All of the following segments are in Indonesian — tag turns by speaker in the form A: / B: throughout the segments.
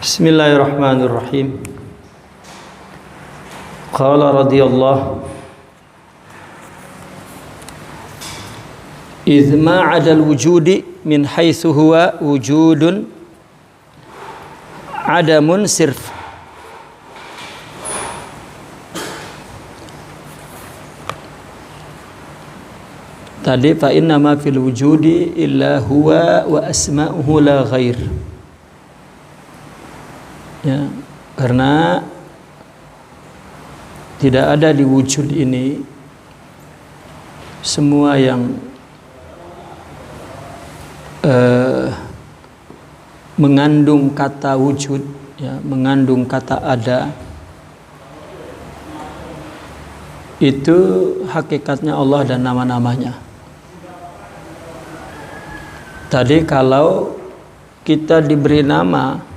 A: Bismillahirrahmanirrahim. Qala radhiyallahu idh ma'adal wujudi min haitsu huwa wujudun adamun sirf. Tadi fa inna ma fil wujudi illa huwa wa asma'uhu la ghair. Ya, karena tidak ada di wujud ini semua yang mengandung kata wujud, ya, mengandung kata ada, itu hakikatnya Allah dan nama-namanya. Tadi kalau kita diberi nama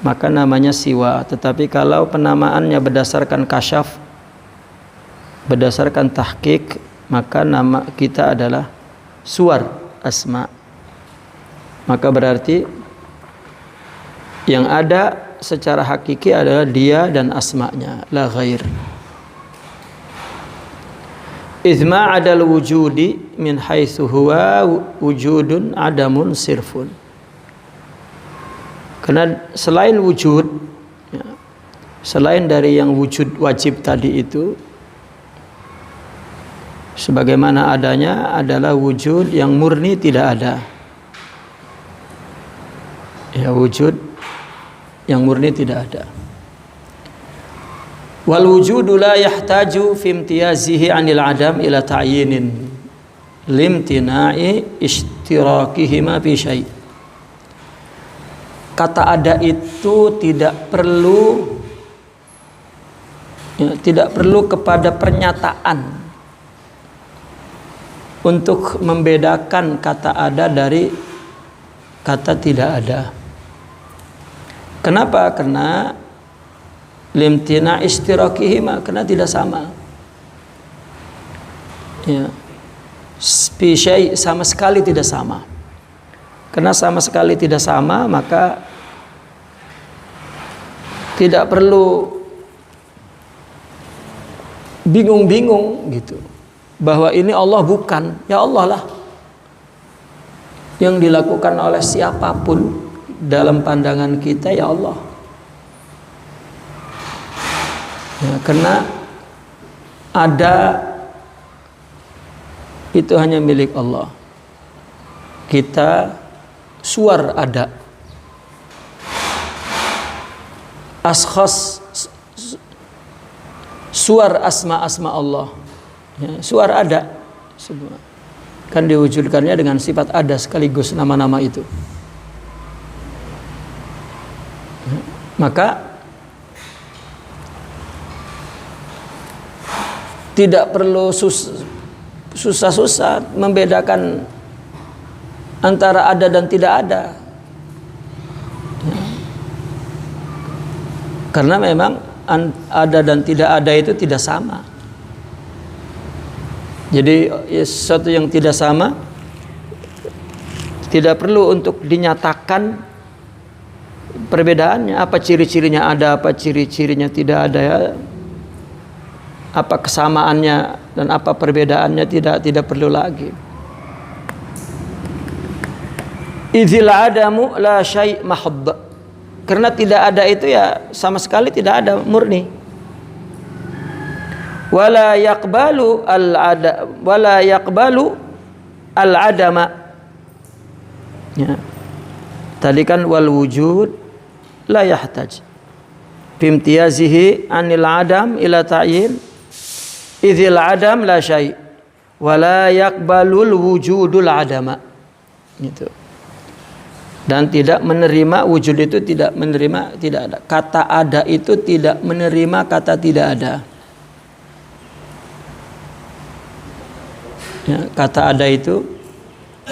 A: maka namanya siwa, tetapi kalau penamaannya berdasarkan kasyaf, berdasarkan tahqiq, maka nama kita adalah suwar asma. Maka berarti yang ada secara hakiki adalah dia dan asma'nya, la ghair. Izma adal wujudi min haitsu huwa wujudun adamun sirfun. Karena selain wujud, ya, selain dari yang wujud wajib tadi itu, sebagaimana adanya adalah wujud yang murni tidak ada. Ya, wujud yang murni tidak ada. Wal wujudu la yahtaju fi imtiyazihi 'anil adam ila ta'yinin limtina'i ishtirakihima fi syai'. Kata ada itu tidak perlu, ya, tidak perlu kepada pernyataan untuk membedakan kata ada dari kata tidak ada. Kenapa? Karena limtina istirakihima, karena tidak sama. Ya. Spesial sama sekali tidak sama. Karena sama sekali tidak sama, maka tidak perlu bingung-bingung gitu bahwa ini Allah bukan, ya Allah lah yang dilakukan oleh siapapun dalam pandangan kita, ya Allah. Ya, karena ada itu hanya milik Allah. Kita suar ada, askhas suar asma Allah, ya, suar ada semua kan diwujudkannya dengan sifat ada sekaligus nama-nama itu. Ya, maka tidak perlu susah-susah membedakan antara ada dan tidak ada, ya. Karena memang ada dan tidak ada itu tidak sama. Jadi sesuatu yang tidak sama tidak perlu untuk dinyatakan perbedaannya, apa ciri-cirinya ada, apa ciri-cirinya tidak ada, ya. Apa kesamaannya dan apa perbedaannya tidak perlu lagi. Idzil adamu la syai' mahd. Karena tidak ada itu ya sama sekali tidak ada, murni. Wala yaqbalu al-adama. Ya. Tadi kan wal wujud la yahtaj bimtiyazihi 'anil adam ila ta'yin. Idzil adam la syai' wala yaqbalul wujudul adama. Gitu. Dan tidak menerima wujud itu, tidak menerima tidak ada. Kata ada itu tidak menerima kata tidak ada. Ya, kata ada itu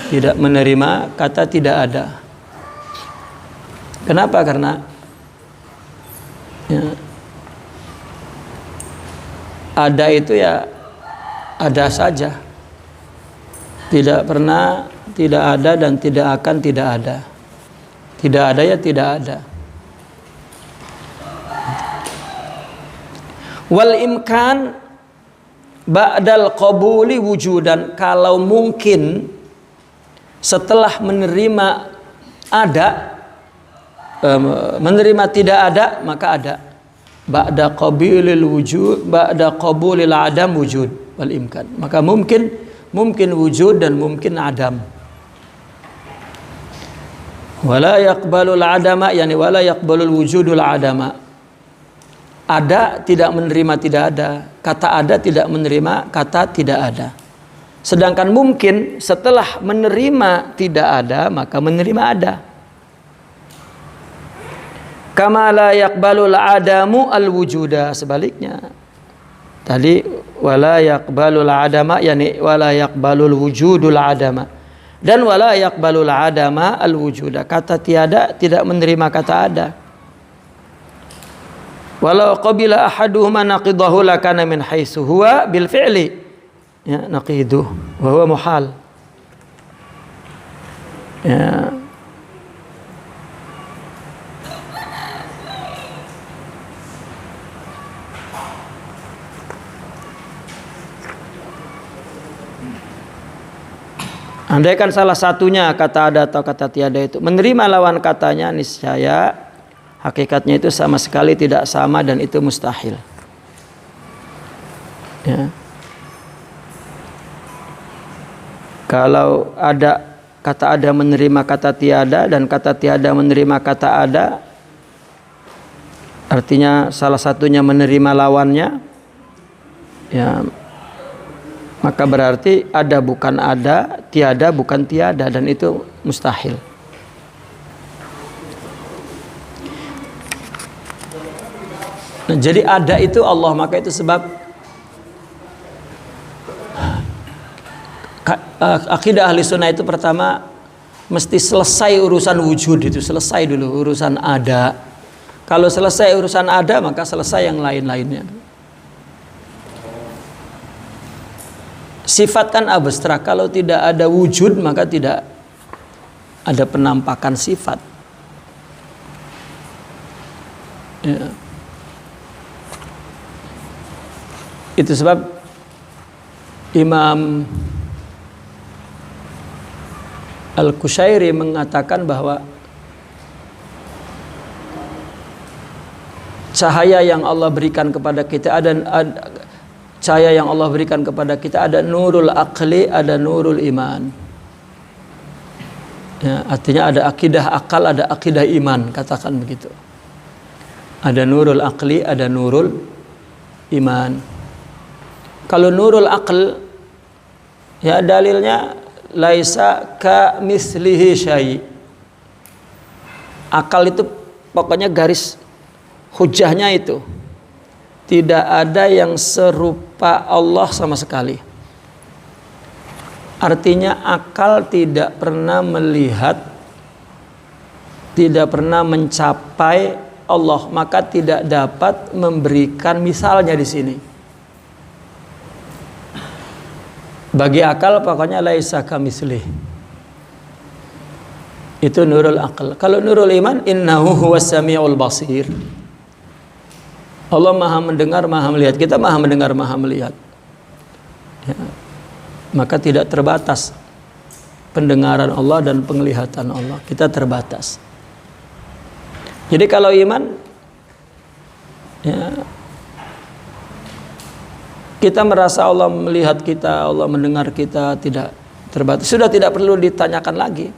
A: tidak menerima kata tidak ada. Kenapa? Karena ya, ada itu ya ada saja. Tidak pernah tidak ada dan tidak akan tidak ada. Tidak ada ya tidak ada. Wal imkan ba'dal qabuli wujudan, kalau mungkin setelah menerima ada, menerima tidak ada, maka ada. Ba'da qabulil wujud, ba'da qabulil adam wujud wal imkan. Maka mungkin wujud dan mungkin adam. Wala yaqbalul adama, yani wala yaqbalul wujudul adama. Ada tidak menerima tidak ada, kata ada tidak menerima kata tidak ada. Sedangkan mungkin setelah menerima tidak ada, maka menerima ada. Kama la yaqbalul adamu al wujuda, sebaliknya. Tadi wala yaqbalul adama, yani wala yaqbalul wujudul adama. Dan wala yaqbalul adama al wujuda, kata tiada tidak menerima kata ada. Walau qabila ahaduhuma naqidahu lakana min haitsu huwa bil fi'li, ya, naqiduh wa huwa muhal. Ya. Andaikan salah satunya kata ada atau kata tiada itu menerima lawan katanya, niscaya hakikatnya itu sama sekali tidak sama dan itu mustahil. Ya. Kalau ada kata ada menerima kata tiada dan kata tiada menerima kata ada, artinya salah satunya menerima lawannya, ya, maka berarti ada bukan ada, tiada bukan tiada, dan itu mustahil. Nah, jadi ada itu Allah, maka itu sebab akidah ahli sunnah itu pertama mesti selesai urusan wujud, itu selesai dulu urusan ada. Kalau selesai urusan ada, maka selesai yang lain-lainnya. Sifat kan abstrak, kalau tidak ada wujud maka tidak ada penampakan sifat. Ya. Itu sebab Imam Al-Qushairi mengatakan bahwa cahaya yang Allah berikan kepada kita cahaya yang Allah berikan kepada kita ada nurul aqli, ada nurul iman. Ya, artinya ada akidah akal, ada akidah iman, katakan begitu. Ada nurul aqli, ada nurul iman. Kalau nurul aql, ya dalilnya laisa ka mislihi syai. Akal itu pokoknya garis hujahnya itu tidak ada yang serupa Allah sama sekali. Artinya akal tidak pernah melihat, tidak pernah mencapai Allah, maka tidak dapat memberikan misalnya di sini. Bagi akal pokoknya laisa kamislih. Itu nurul aql. Kalau nurul iman, innahu huwas samiul basir. Allah maha mendengar, maha melihat. Kita maha mendengar, maha melihat. Ya. Maka tidak terbatas pendengaran Allah dan penglihatan Allah. Kita terbatas. Jadi kalau iman, ya, kita merasa Allah melihat kita, Allah mendengar kita, tidak terbatas. Sudah tidak perlu ditanyakan lagi.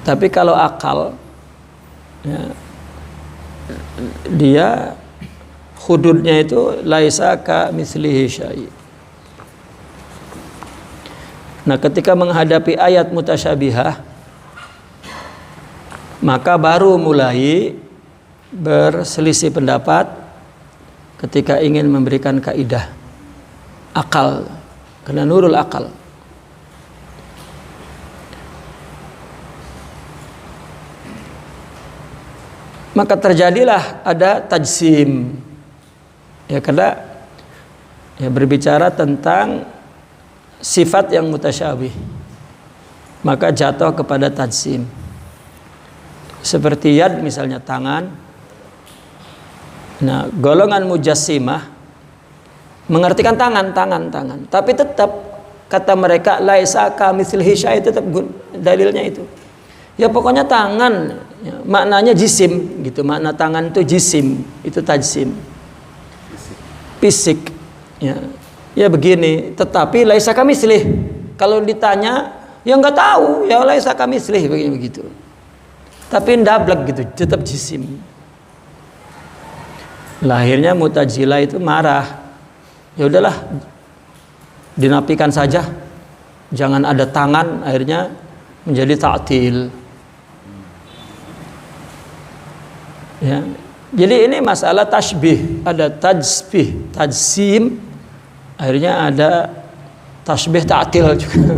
A: Tapi kalau akal, ya, dia hududnya itu laisa ka mislihi syai. Nah, ketika menghadapi ayat mutasyabihah, maka baru mulai berselisih pendapat ketika ingin memberikan kaidah akal, karena nurul akal. Maka terjadilah ada tajsim, ya, karena ya, berbicara tentang sifat yang mutasyabih, maka jatuh kepada tajsim. Seperti yad misalnya tangan, Nah, golongan mujassimah mengartikan tangan. Tapi tetap kata mereka laisa kamitslihi syai', tetap dalilnya itu. Ya pokoknya tangan, ya, maknanya jisim gitu. Makna tangan itu jisim, itu tajsim. Fisik. Ya begini, tetapi laisa kamitslihi. Kalau ditanya, ya enggak tahu, ya laisa kamitslihi begitu. Tapi ndablek gitu, tetap jisim. Lahirnya Mu'tazilah itu marah. Ya udahlah, dinafikan saja. Jangan ada tangan, akhirnya menjadi ta'til. Ya. Jadi ini masalah tasbih, ada tajsbih, tajsim, akhirnya ada tasbih ta'til juga.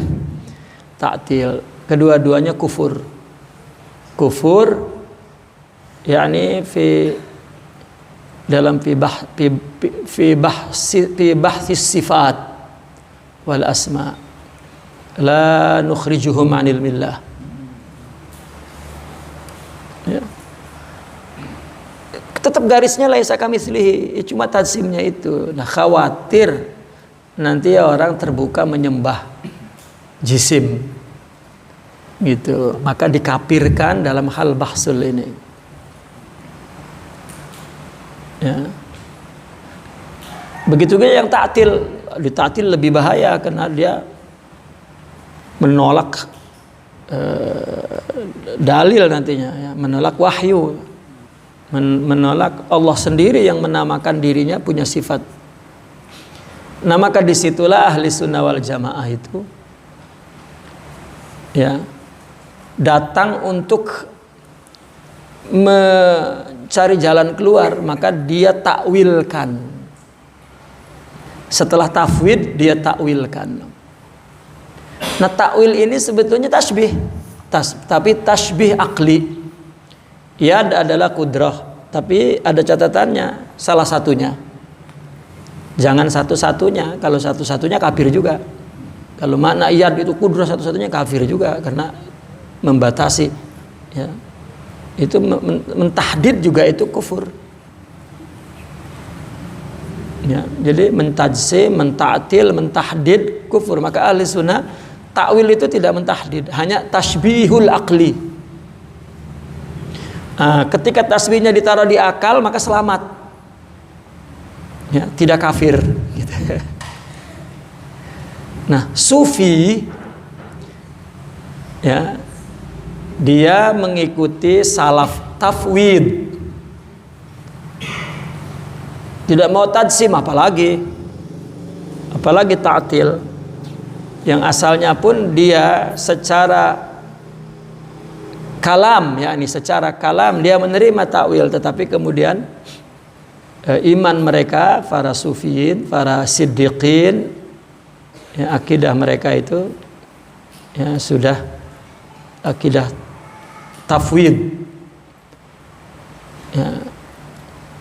A: Ta'til, kedua-duanya kufur. Kufur yakni fi bahthis sifat wal asma la nukhrijuhum 'anil millah. Ya. Tetap garisnya laisa kamitslihi, cuma tajsimnya itu. Nah, khawatir nanti orang terbuka menyembah jisim gitu, maka dikafirkan dalam hal bahsul ini. Ya. Begitu juga yang ta'til, di-ta'til lebih bahaya karena dia menolak dalil nantinya, ya, menolak wahyu, menolak Allah sendiri yang menamakan dirinya punya sifat. Nah, maka disitulah ahli sunnah wal jamaah itu, ya, datang untuk mencari jalan keluar, maka dia takwilkan. Setelah tafwid dia takwilkan. Nah, takwil ini sebetulnya tasbih, tapi tasbih akli. Yad adalah kudrah, tapi ada catatannya, salah satunya. Jangan satu-satunya, kalau satu-satunya kafir juga. Kalau makna yad itu kudrah satu-satunya kafir juga, karena membatasi, ya. Itu mentahdid juga itu kufur. Ya, jadi mentajsim, menta'til, mentahdid kufur. Maka ahli sunnah takwil itu tidak mentahdid, hanya tasbihul akli. Ketika tasbihnya ditaruh di akal, maka selamat, ya, tidak kafir gitu. Nah, sufi, ya, dia mengikuti salaf tafwid, tidak mau tajsim, apalagi ta'til, yang asalnya pun dia secara kalam, yakni secara kalam dia menerima takwil, tetapi kemudian iman mereka, para sufiyin, para siddiqin, ya, akidah mereka itu, ya, sudah akidah tafwid, ya.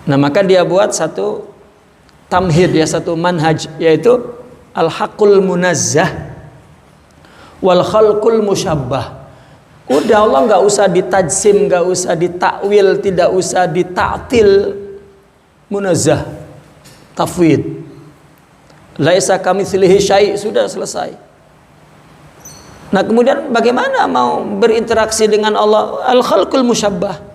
A: Nah, maka dia buat satu tamhid, ya, satu manhaj, yaitu al-haqqul munazzah wal khalqul musyabbah. Udah, Allah nggak usah ditajsim, nggak usah ditakwil, tidak usah dita'til, munazzah, tafwid, laisa kamitslihi syai', sudah selesai. Nah, kemudian bagaimana mau berinteraksi dengan Allah? Al-khalqul musyabbah,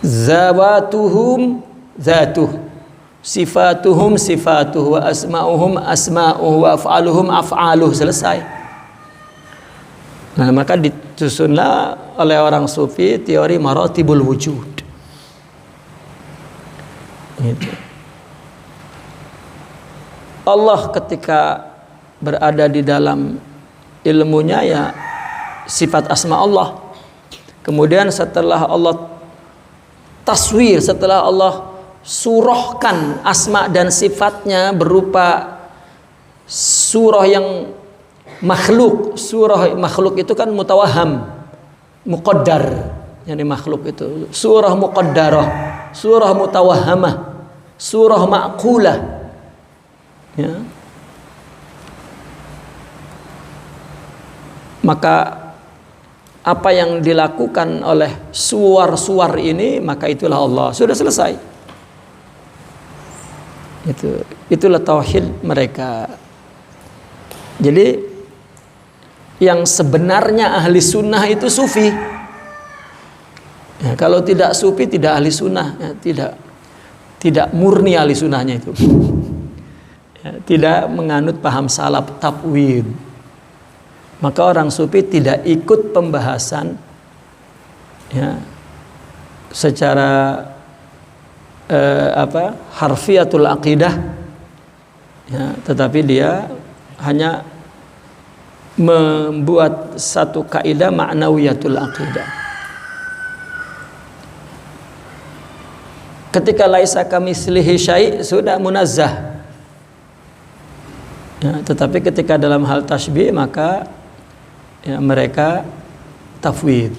A: zawatuhum zatuh, sifatuhum sifatuh, wa asma'uhum asma'uh, wa af'aluhum af'aluh, selesai. Nah, maka disusunlah oleh orang sufi teori maratibul wujud. Gitu. Allah ketika berada di dalam ilmunya, ya, sifat asma Allah. Kemudian setelah Allah taswir, setelah Allah surahkan asma dan sifatnya berupa surah yang makhluk. Surah makhluk itu kan mutawaham, muqaddar, yani makhluk itu surah muqaddarah, surah mutawahamah, surah ma'qulah, ya. Maka apa yang dilakukan oleh suwar-suwar ini, maka itulah Allah. Sudah selesai. Itulah tauhid mereka. Jadi yang sebenarnya ahli sunnah itu sufi. Ya, kalau tidak sufi tidak ahli sunnah, ya, tidak murni ahli sunnahnya itu. Ya, tidak menganut paham salaf tafwid. Maka orang sufi tidak ikut pembahasan, ya, secara harfiyatul aqidah, ya, tetapi dia hanya membuat satu kaidah ma'nawiyatul aqidah. Ketika laisa kamitslihi syai' sudah munazzah. Ya, tetapi ketika dalam hal tasbih maka ya, mereka tafwid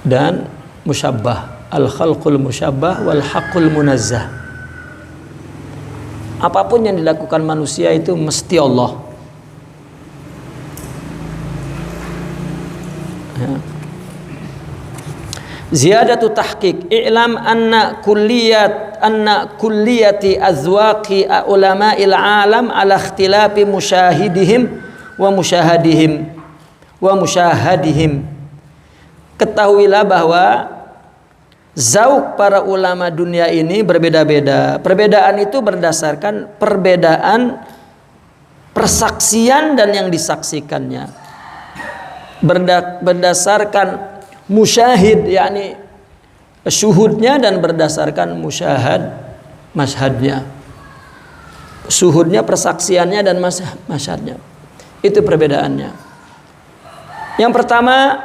A: dan musyabbah, al-khalqul musyabbah wal haqqul munazzah. Apapun yang dilakukan manusia itu mesti Allah. Ya. Ziyadatu tahqiq i'lam anna kulliyati azwaqi ulama'il alam ala ikhtilafi musyahidihim wa musyahadihim. Ketahuilah bahwa zauq para ulama dunia ini berbeda-beda. Perbedaan itu berdasarkan perbedaan persaksian dan yang disaksikannya. Berdasarkan musyahid, yakni syuhudnya, dan berdasarkan masyhadnya. Syuhudnya, persaksiannya, dan masyhadnya. Itu perbedaannya. Yang pertama,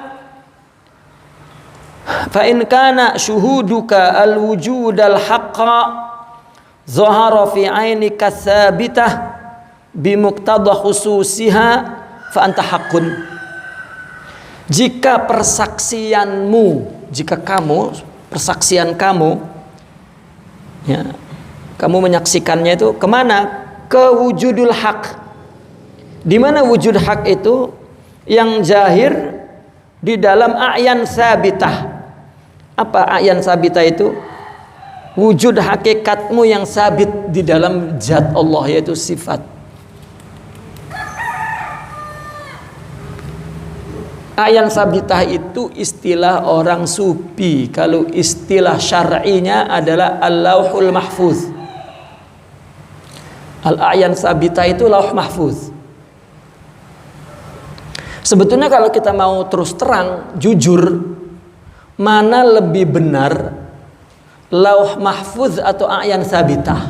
A: fa in kana syuhuduka al-wujud al-haqqa zahara fi 'ainika tsabitah bi muqtada khususiha fa anta haqqun. Jika persaksian kamu, ya, kamu menyaksikannya itu kemana? Ke wujudul haq. Di mana wujud hak itu? Yang zahir di dalam a'yan sabitah. Apa a'yan sabitah itu? Wujud hakikatmu yang sabit di dalam zat Allah, yaitu sifat. A'yan sabitah itu istilah orang sufi. Kalau istilah syar'inya adalah al-lauhul mahfuz. Al-a'yan sabitah itu lauh mahfuz. Sebetulnya kalau kita mau terus terang, jujur, mana lebih benar, lauh mahfuz atau a'yan sabitah?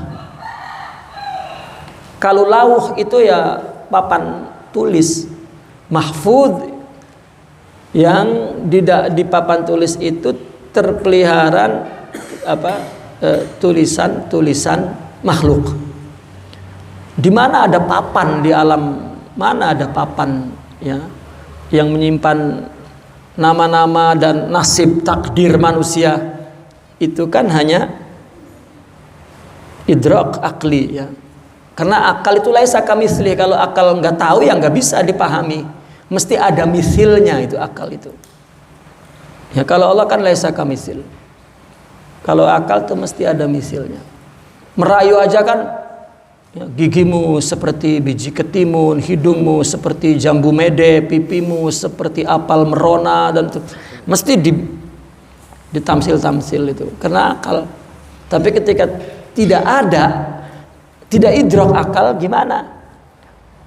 A: Kalau lauh itu ya papan tulis, mahfuz yang di papan tulis itu terpeliharaan tulisan makhluk. Di mana ada papan di alam, mana ada papan, ya, yang menyimpan nama-nama dan nasib takdir manusia, itu kan hanya idrak akli, ya. Karena akal itu laisa kamitslihi. Kalau akal nggak tahu ya nggak bisa dipahami. Mesti ada misilnya itu akal itu. Ya, kalau Allah kan laisa kamitslihi. Kalau akal itu mesti ada misilnya. Merayu aja kan, ya, gigimu seperti biji ketimun, hidungmu seperti jambu mede, pipimu seperti apel merona, dan itu mesti ditamsil-tamsil itu karena akal. Tapi ketika tidak idrak akal, gimana?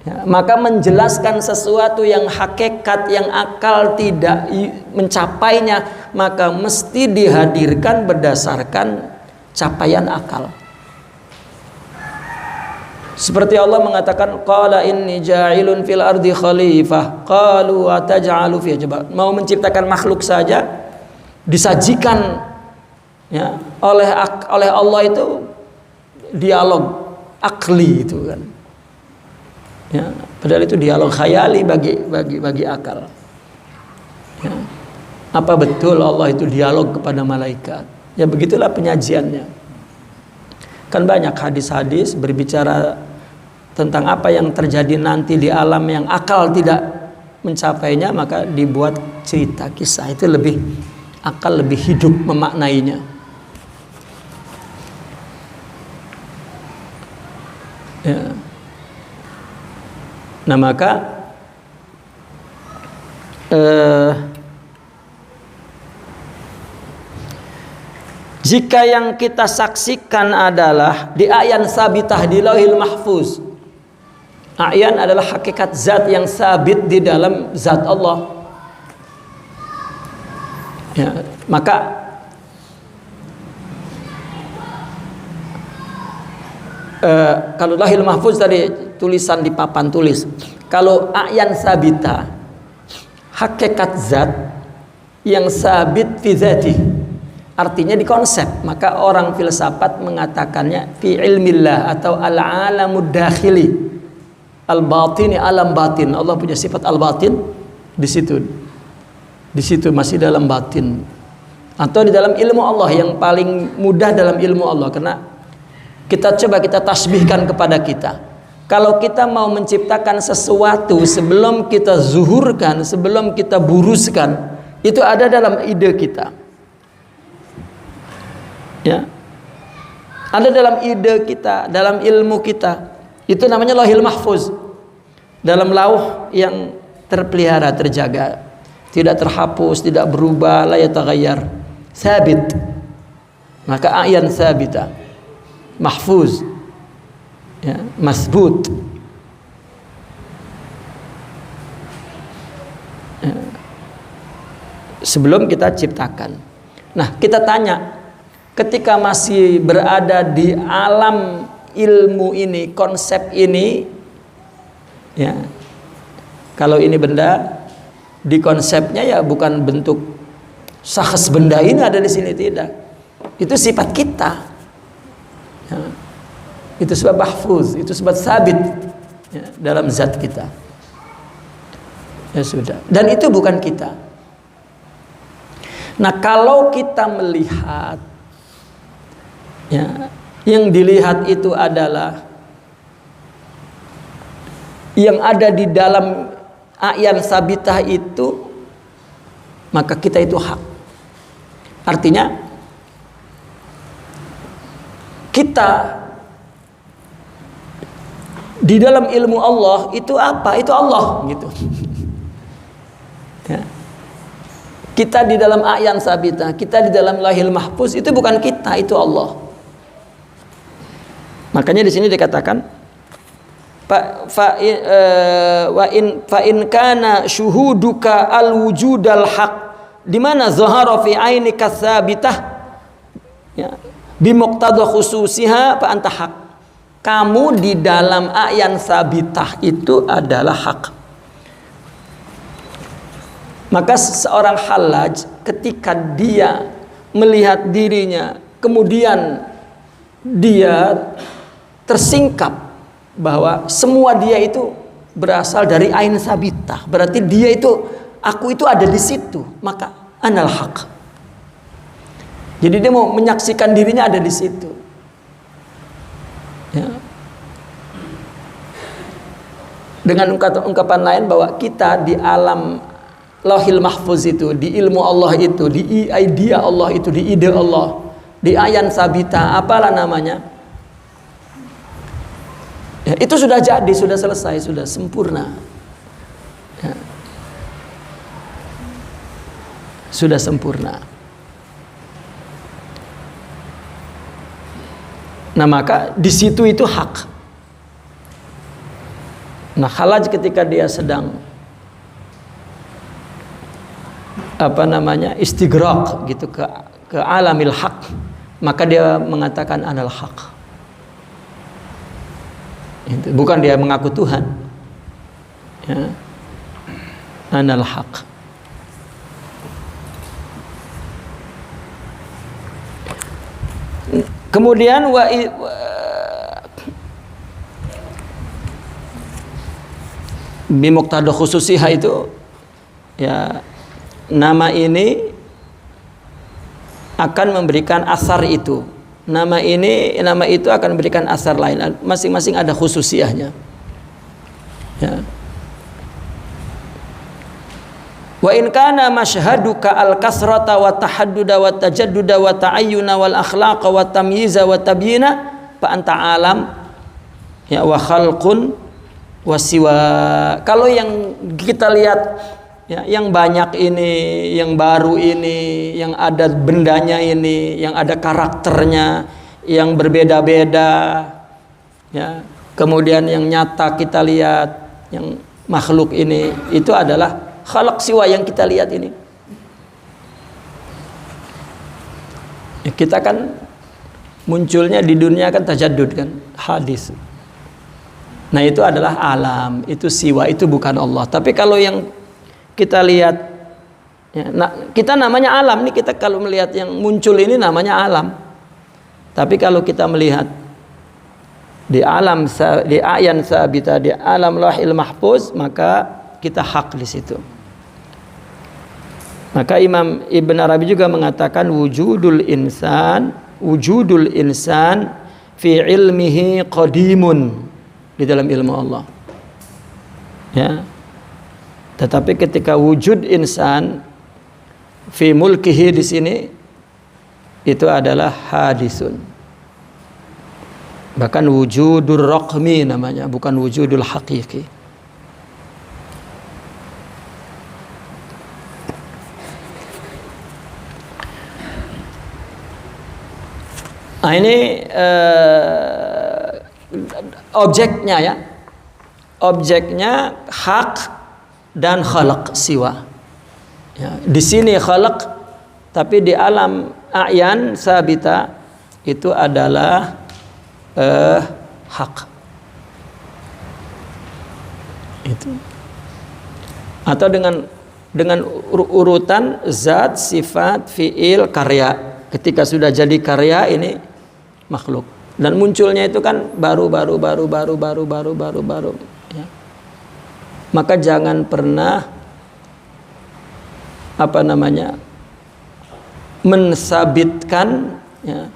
A: Ya, maka menjelaskan sesuatu yang hakikat yang akal tidak mencapainya, maka mesti dihadirkan berdasarkan capaian akal. Seperti Allah mengatakan, qala inni ja'ilun fil ardi khalifah, qalu ataj'alu fiha, coba mau menciptakan makhluk saja disajikan, ya, oleh Allah itu dialog akli itu kan. Ya, padahal itu dialog khayali bagi akal. Ya. Apa betul Allah itu dialog kepada malaikat? Ya begitulah penyajiannya. Kan banyak hadis-hadis berbicara tentang apa yang terjadi nanti di alam yang akal tidak mencapainya, maka dibuat cerita kisah. Itu lebih akal, lebih hidup memaknainya. Ya. Nah maka jika yang kita saksikan adalah di ayan sabitah di Lauhil Mahfuz, ayan adalah hakikat zat yang sabit di dalam zat Allah, ya, maka kalau Lauhil Mahfuz tadi tulisan di papan tulis, kalau ayan sabita hakikat zat yang sabit fi dzati, artinya di konsep, maka orang filsafat mengatakannya fi ilmillah atau al-alamud dakhili, al-batini, alam batin. Allah punya sifat al-batin di situ. Di situ masih dalam batin. Atau di dalam ilmu Allah yang paling mudah dalam ilmu Allah, karena kita coba kita tasbihkan kepada kita. Kalau kita mau menciptakan sesuatu sebelum kita zuhurkan, sebelum kita buruskan, itu ada dalam ide kita. Ya. Ada dalam ide kita, dalam ilmu kita. Itu namanya Lauhil Mahfuz. Dalam lauh yang terpelihara, terjaga, tidak terhapus, tidak berubah, la yataghayyar, sabit. Maka ayan sabita, mahfuz, ya, masbut. Ya. Sebelum kita ciptakan. Nah, kita tanya, ketika masih berada di alam ilmu ini, konsep ini, ya, kalau ini benda, di konsepnya ya bukan bentuk sahas benda ini ada di sini, tidak. Itu sifat kita. Ya. Itu sebab mahfuz, itu sebab sabit, ya, dalam zat kita. Ya sudah. Dan itu bukan kita. Nah, kalau kita melihat, ya, yang dilihat itu adalah yang ada di dalam ayan sabitah itu, maka kita itu hak. Artinya kita di dalam ilmu Allah itu apa? Itu Allah, gitu. Ya. Kita di dalam ayan sabitah, kita di dalam Lauhil Mahfuz, itu bukan kita, itu Allah. Makanya di sini dikatakan fa in kana syuhuduka al wujudal haq, di mana zahara fi ainika tsabitah, ya, bi muqtada khususiha fa anta haq. Kamu di dalam ayan sabitah itu adalah hak. Maka seorang halaj ketika dia melihat dirinya, kemudian dia tersingkap bahwa semua dia itu berasal dari ain sabitah, berarti dia itu, aku itu ada di situ, maka anal haq. Jadi dia mau menyaksikan dirinya ada di situ. Ya. Dengan ungkapan lain bahwa kita di alam Lauhil Mahfuz itu, di ilmu Allah itu, di idea Allah itu, di ide Allah, di ayan sabita, apalah namanya, ya, itu sudah jadi, sudah selesai, sudah sempurna, ya. Sudah sempurna. Nah maka di situ itu hak. Nah halaj ketika dia sedang istighraq gitu ke alamil haq, maka dia mengatakan anal haq. Itu bukan dia mengaku Tuhan, ya. Anal haq. Kemudian bimuqtada khususihah itu, ya, nama ini akan memberikan asar itu. Nama itu akan memberikan asar lain. Masing-masing ada khususiyahnya. Ya. Wa in kana mashhaduka al-kasrata wa tahadduda wa tajadduda wa ta'ayyuna wal akhlaqa wa tamyiza wa tabyina fa anta alam ya wa khalqun wa siwa. Kalau yang kita lihat ya, yang banyak ini, yang baru ini, yang ada bendanya ini, yang ada karakternya, yang berbeda-beda ya. Kemudian yang nyata kita lihat, yang makhluk ini, itu adalah khalaq siwa yang kita lihat ini. Ya, kita kan munculnya di dunia kan tajaddud kan, hadis. Nah itu adalah alam, itu siwa, itu bukan Allah. Tapi kalau yang kita lihat, ya, nah, kita namanya alam nih, kita kalau melihat yang muncul ini namanya alam. Tapi kalau kita melihat di alam, di ayan sabita, di alam lahil mahfuz, maka kita hak di situ. Maka Imam Ibn Arabi juga mengatakan wujudul insan fi ilmihi qadimun, di dalam ilmu Allah. Ya. Tetapi ketika wujud insan fi mulkihi di sini itu adalah hadisun. Bahkan wujudur raqmi namanya, bukan wujudul haqiqi. Nah ini objeknya ya. Objeknya hak dan khalaq siwa. Ya, di sini khalaq, tapi di alam a'yan sabita itu adalah hak. Itu. Atau dengan urutan zat, sifat, fiil, karya. Ketika sudah jadi karya ini makhluk. Dan munculnya itu kan baru. Ya. Maka jangan pernah mensabitkan, ya,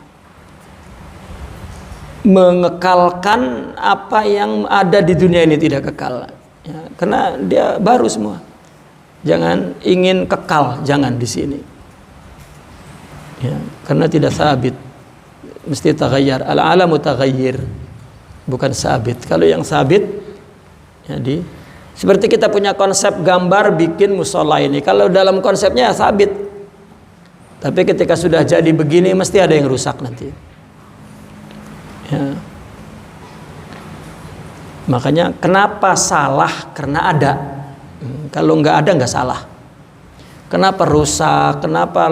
A: mengekalkan apa yang ada di dunia ini tidak kekal. Ya, karena dia baru semua. Jangan ingin kekal, jangan di sini. Ya, karena tidak sabit. Mesti taghayyar. Al-alamu taghayyir, bukan sabit. Kalau yang sabit, jadi seperti kita punya konsep gambar bikin musola ini. Kalau dalam konsepnya ya sabit. Tapi ketika sudah jadi begini mesti ada yang rusak nanti. Ya. Makanya kenapa salah? Karena ada. Kalau nggak ada nggak salah. Kenapa rusak? Kenapa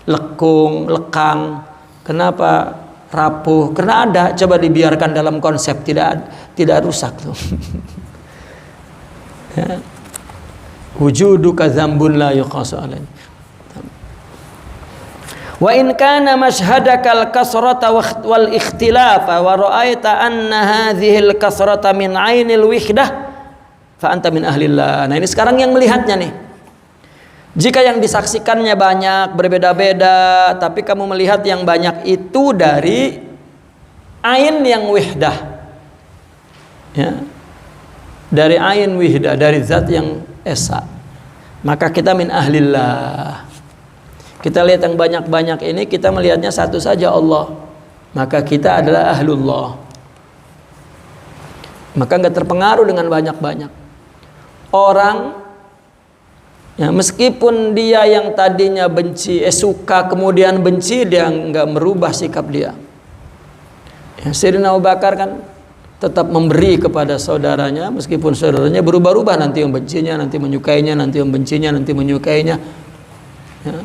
A: lekung, lekang? Kenapa rapuh? Karena ada. Coba dibiarkan dalam konsep, tidak rusak tuh. Ya. Wujuduka dzambun la yuqasu alaihi. Wa in kana mashhadakal kasrata wal ikhtilafa wa ra'aita anna hadhihi al kasrata min 'ainil wihdah fa anta min ahlillah. Nah ini sekarang yang melihatnya nih. Jika yang disaksikannya banyak, berbeda-beda, tapi kamu melihat yang banyak itu dari ain yang wihdah. Ya. Dari ain wihdah, dari zat yang esa. Maka kita min ahlillah. Kita lihat yang banyak-banyak ini, kita melihatnya satu saja, Allah. Maka kita adalah ahlullah. Maka enggak terpengaruh dengan banyak-banyak. Orang ya, meskipun dia yang tadinya benci, suka kemudian benci, dia enggak merubah sikap dia. Ya, Sayyidina Abu Bakar kan tetap memberi kepada saudaranya, meskipun saudaranya berubah-ubah, nanti yang bencinya, nanti menyukainya, nanti yang bencinya, nanti menyukainya. Ya.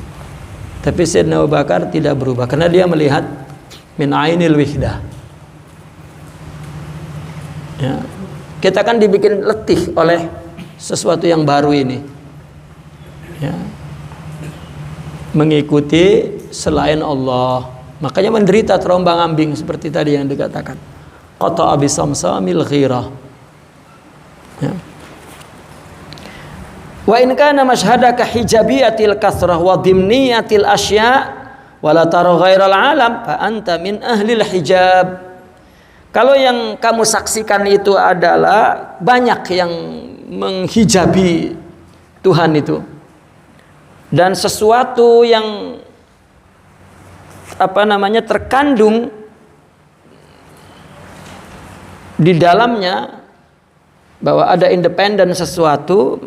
A: Tapi Sayyidina Abu Bakar tidak berubah karena dia melihat min ainil wihdah. Ya. Kita kan dibikin letih oleh sesuatu yang baru ini. Ya. Mengikuti selain Allah. Makanya menderita terombang-ambing seperti tadi yang dikatakan. Qata'a bisamsamil ghirah. Ya. Wa in kana mashhadaka hijabiyatil kasrah wa dimniyatil asya wa la tara ghairal alam fa anta min ahlil hijab. Kalau yang kamu saksikan itu adalah banyak yang menghijabi Tuhan itu. Dan sesuatu yang terkandung di dalamnya, bahwa ada independen sesuatu,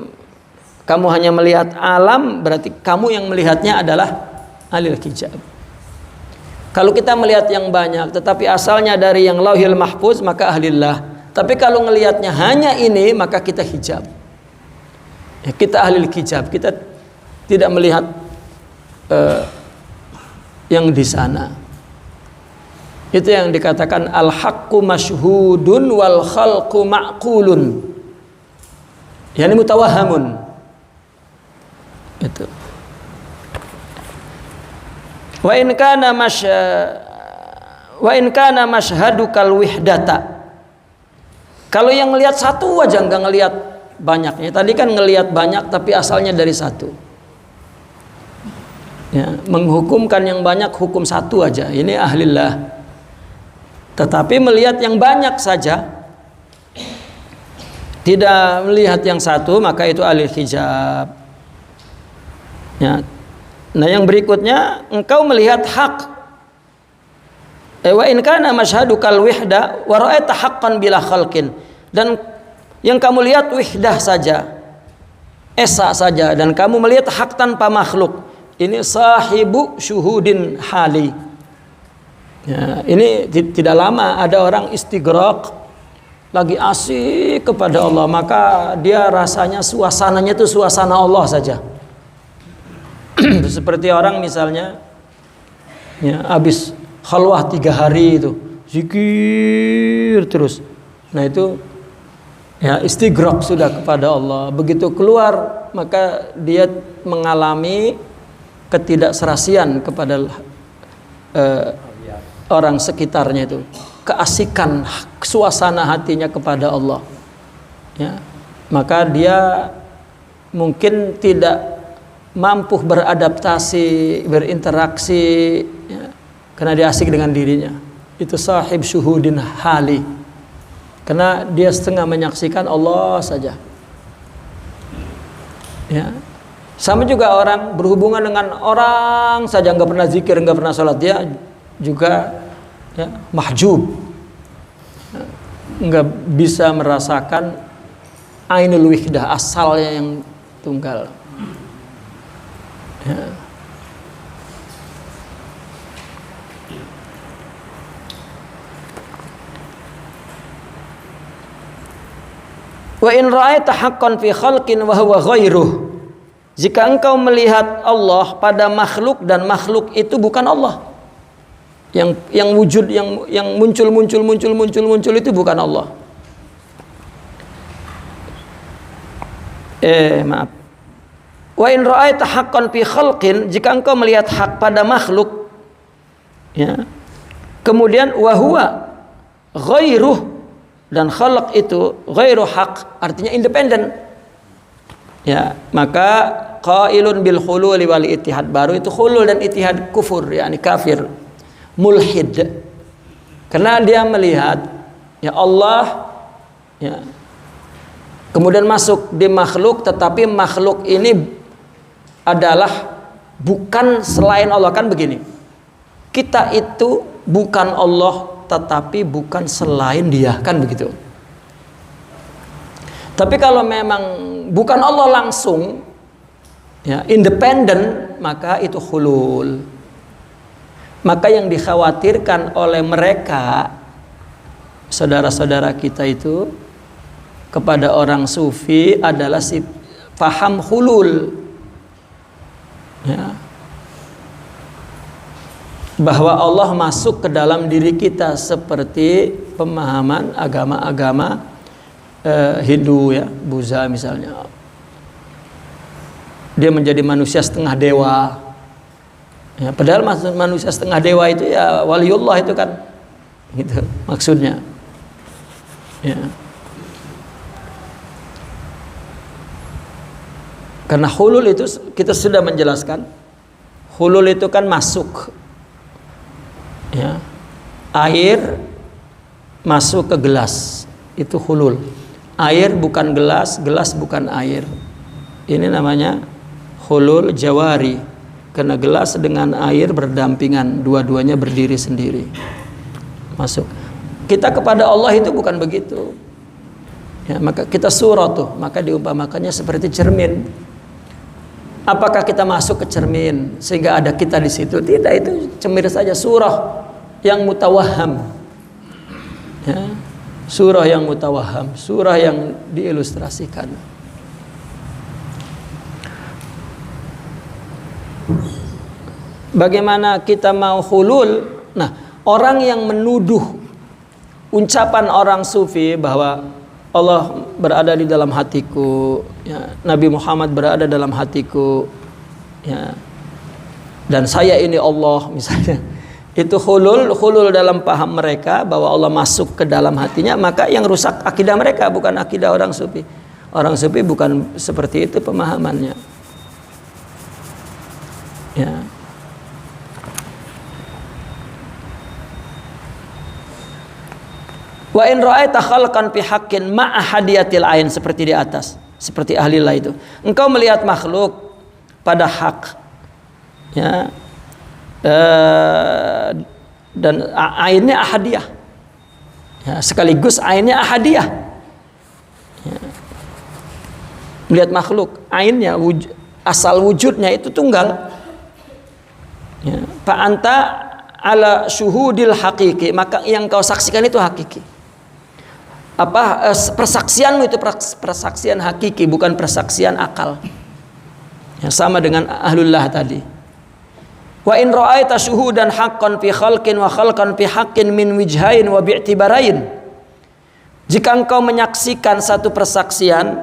A: kamu hanya melihat alam, berarti kamu yang melihatnya adalah ahlul hijab. Kalau kita melihat yang banyak tetapi asalnya dari yang lauhil mahfuz, maka ahlillah. Tapi kalau ngelihatnya hanya ini, maka kita hijab. Ya, kita ahlul hijab, kita tidak melihat yang di sana. Itu yang dikatakan al-haqqu masyhudun wal khalqu ma'qulun. Yani mutawahhamun. Itu. Wa in kana mashhadukal wihdata. Kalau yang ngelihat satu aja, enggak ngelihat banyaknya. Tadi kan ngelihat banyak tapi asalnya dari satu. Ya, menghukumkan yang banyak hukum satu aja. Ini ahlillah. Tetapi melihat yang banyak saja, tidak melihat yang satu, maka itu ahlul hijab. Ya. Nah, yang berikutnya, engkau melihat hak. Wa in kana masyhadukal wihda wa ra'aita haqqan bila khalqin. Dan yang kamu lihat wihdah saja, esa saja, dan kamu melihat hak tanpa makhluk. Ini sahibu syuhudin hali. Ya, ini tidak lama ada orang istighraq, lagi asik kepada Allah, maka dia rasanya suasananya itu suasana Allah saja. Seperti orang misalnya ya, habis khalwah 3 hari itu zikir terus. Nah itu ya istighraq sudah kepada Allah. Begitu keluar maka dia mengalami ketidakserasian kepada orang sekitarnya itu, keasikan suasana hatinya kepada Allah. Ya, maka dia mungkin tidak mampu beradaptasi, berinteraksi, ya, karena dia asik dengan dirinya. Itu sahib syuhudin hali, karena dia setengah menyaksikan Allah saja. Ya. Sama juga orang berhubungan dengan orang saja, nggak pernah zikir, nggak pernah sholat, dia juga ya, mahjub, nggak bisa merasakan ainul wihdah, asalnya yang tunggal. Ya. Wa in ra'aita haqqan fi khalqin wa huwa ghairuh. Jika engkau melihat Allah pada makhluk dan makhluk itu bukan Allah. Yang wujud yang muncul itu bukan Allah. Maaf. Wa in ra'aita haqqan fi khalqin, jika engkau melihat hak pada makhluk, ya. Kemudian wa huwa ghairuh, dan khalq itu ghairu haq, artinya independen. Ya, maka qailun bil khulul wal ittihad, baru itu khulul dan ittihad kufur, yakni kafir, mulhid. Karena dia melihat ya Allah, ya, kemudian masuk di makhluk, tetapi makhluk ini adalah bukan selain Allah. Kan begini, kita itu bukan Allah tetapi bukan selain Dia, kan begitu. Tapi kalau memang bukan Allah langsung, ya, independen, maka itu hulul. Maka yang dikhawatirkan oleh mereka, saudara-saudara kita itu, kepada orang sufi adalah si faham hulul, ya, bahwa Allah masuk ke dalam diri kita seperti pemahaman agama-agama Hindu, ya, Buddha misalnya. Dia menjadi manusia setengah dewa. Ya, padahal manusia setengah dewa itu ya waliullah itu kan, gitu maksudnya. Ya. Karena hulul itu kita sudah menjelaskan, hulul itu kan masuk, ya, air masuk ke gelas, itu hulul. Air bukan gelas, gelas bukan air. Ini namanya hulul jawari, karena gelas dengan air berdampingan, dua-duanya berdiri sendiri. Masuk. Kita kepada Allah itu bukan begitu. Ya, maka kita surah tuh, maka diumpamakannya seperti cermin. Apakah kita masuk ke cermin sehingga ada kita di situ? Tidak, itu cermin saja, surah yang mutawahham. Ya, surah yang mutawahham, surah yang diilustrasikan. Bagaimana kita mau hulul? Nah, orang yang menuduh ucapan orang sufi bahwa Allah berada di dalam hatiku, ya, Nabi Muhammad berada dalam hatiku, ya, dan saya ini Allah misalnya, itu hulul dalam paham mereka bahwa Allah masuk ke dalam hatinya, maka yang rusak akidah mereka, bukan akidah orang sufi. Orang sufi bukan seperti itu pemahamannya. Ya. Wa in ra'aita khalqan fi haqqin ma'a hadiyatil ain, seperti di atas, seperti ahlillah itu. Engkau melihat makhluk pada hak, ya, dan ainnya ahadiyah, ya, sekaligus ainnya ahadiyah. Ya. Melihat makhluk, ainnya asal wujudnya itu tunggal. Ya. Fa anta ala syuhudil haqiqi, maka yang kau saksikan itu hakiki. Persaksianmu itu persaksian hakiki, bukan persaksian akal. Ya, sama dengan ahlullah tadi. Wa in ra'aita syuhudan haqqan fi khalqin wa khalqan fi haqqin min wijhain wa bi'tibarain. Jika engkau menyaksikan satu persaksian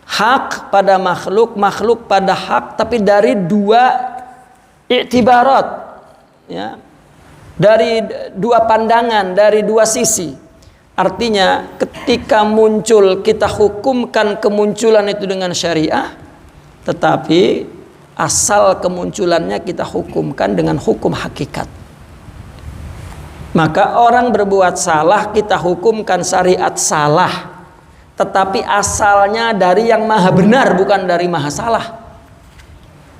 A: hak pada makhluk, makhluk pada hak, tapi dari dua i'tibarat, ya, dari dua pandangan, dari dua sisi. Artinya ketika muncul kita hukumkan kemunculan itu dengan syariah, tetapi asal kemunculannya kita hukumkan dengan hukum hakikat. Maka orang berbuat salah kita hukumkan syariat salah, tetapi asalnya dari yang maha benar, bukan dari maha salah.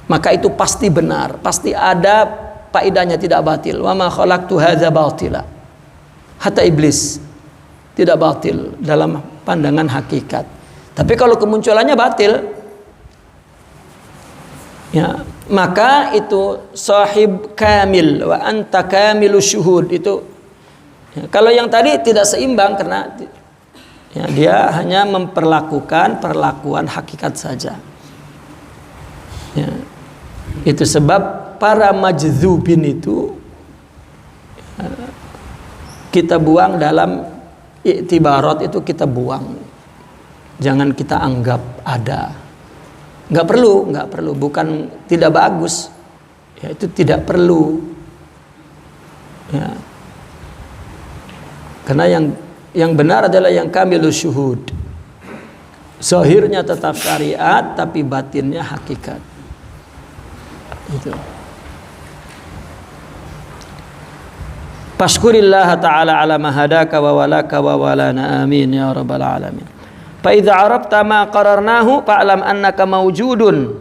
A: Maka itu pasti benar, pasti ada faedahnya, tidak batil. Wa ma khalaqtu hadza batila. Hatta iblis tidak batil dalam pandangan hakikat. Tapi kalau kemunculannya batil, ya, maka itu sahib kamil wa anta kamilu syuhud itu. Ya, kalau yang tadi tidak seimbang karena, ya, dia hanya memperlakukan perlakuan hakikat saja. Ya, itu sebab para majdzubin itu, ya, kita buang dalam i'tibarat, itu kita buang, jangan kita anggap ada. Nggak perlu, bukan tidak bagus, ya, itu tidak perlu, ya. Karena yang benar adalah yang kamilus syuhud, zahirnya tetap syariat tapi batinnya hakikat. Itu. Fashkurillah ta'ala ala ma hadaka wa walaka wa walana, amin ya rabbal alamin. Fa idza arafta ma qararnahu fa'lam annaka mawjudun.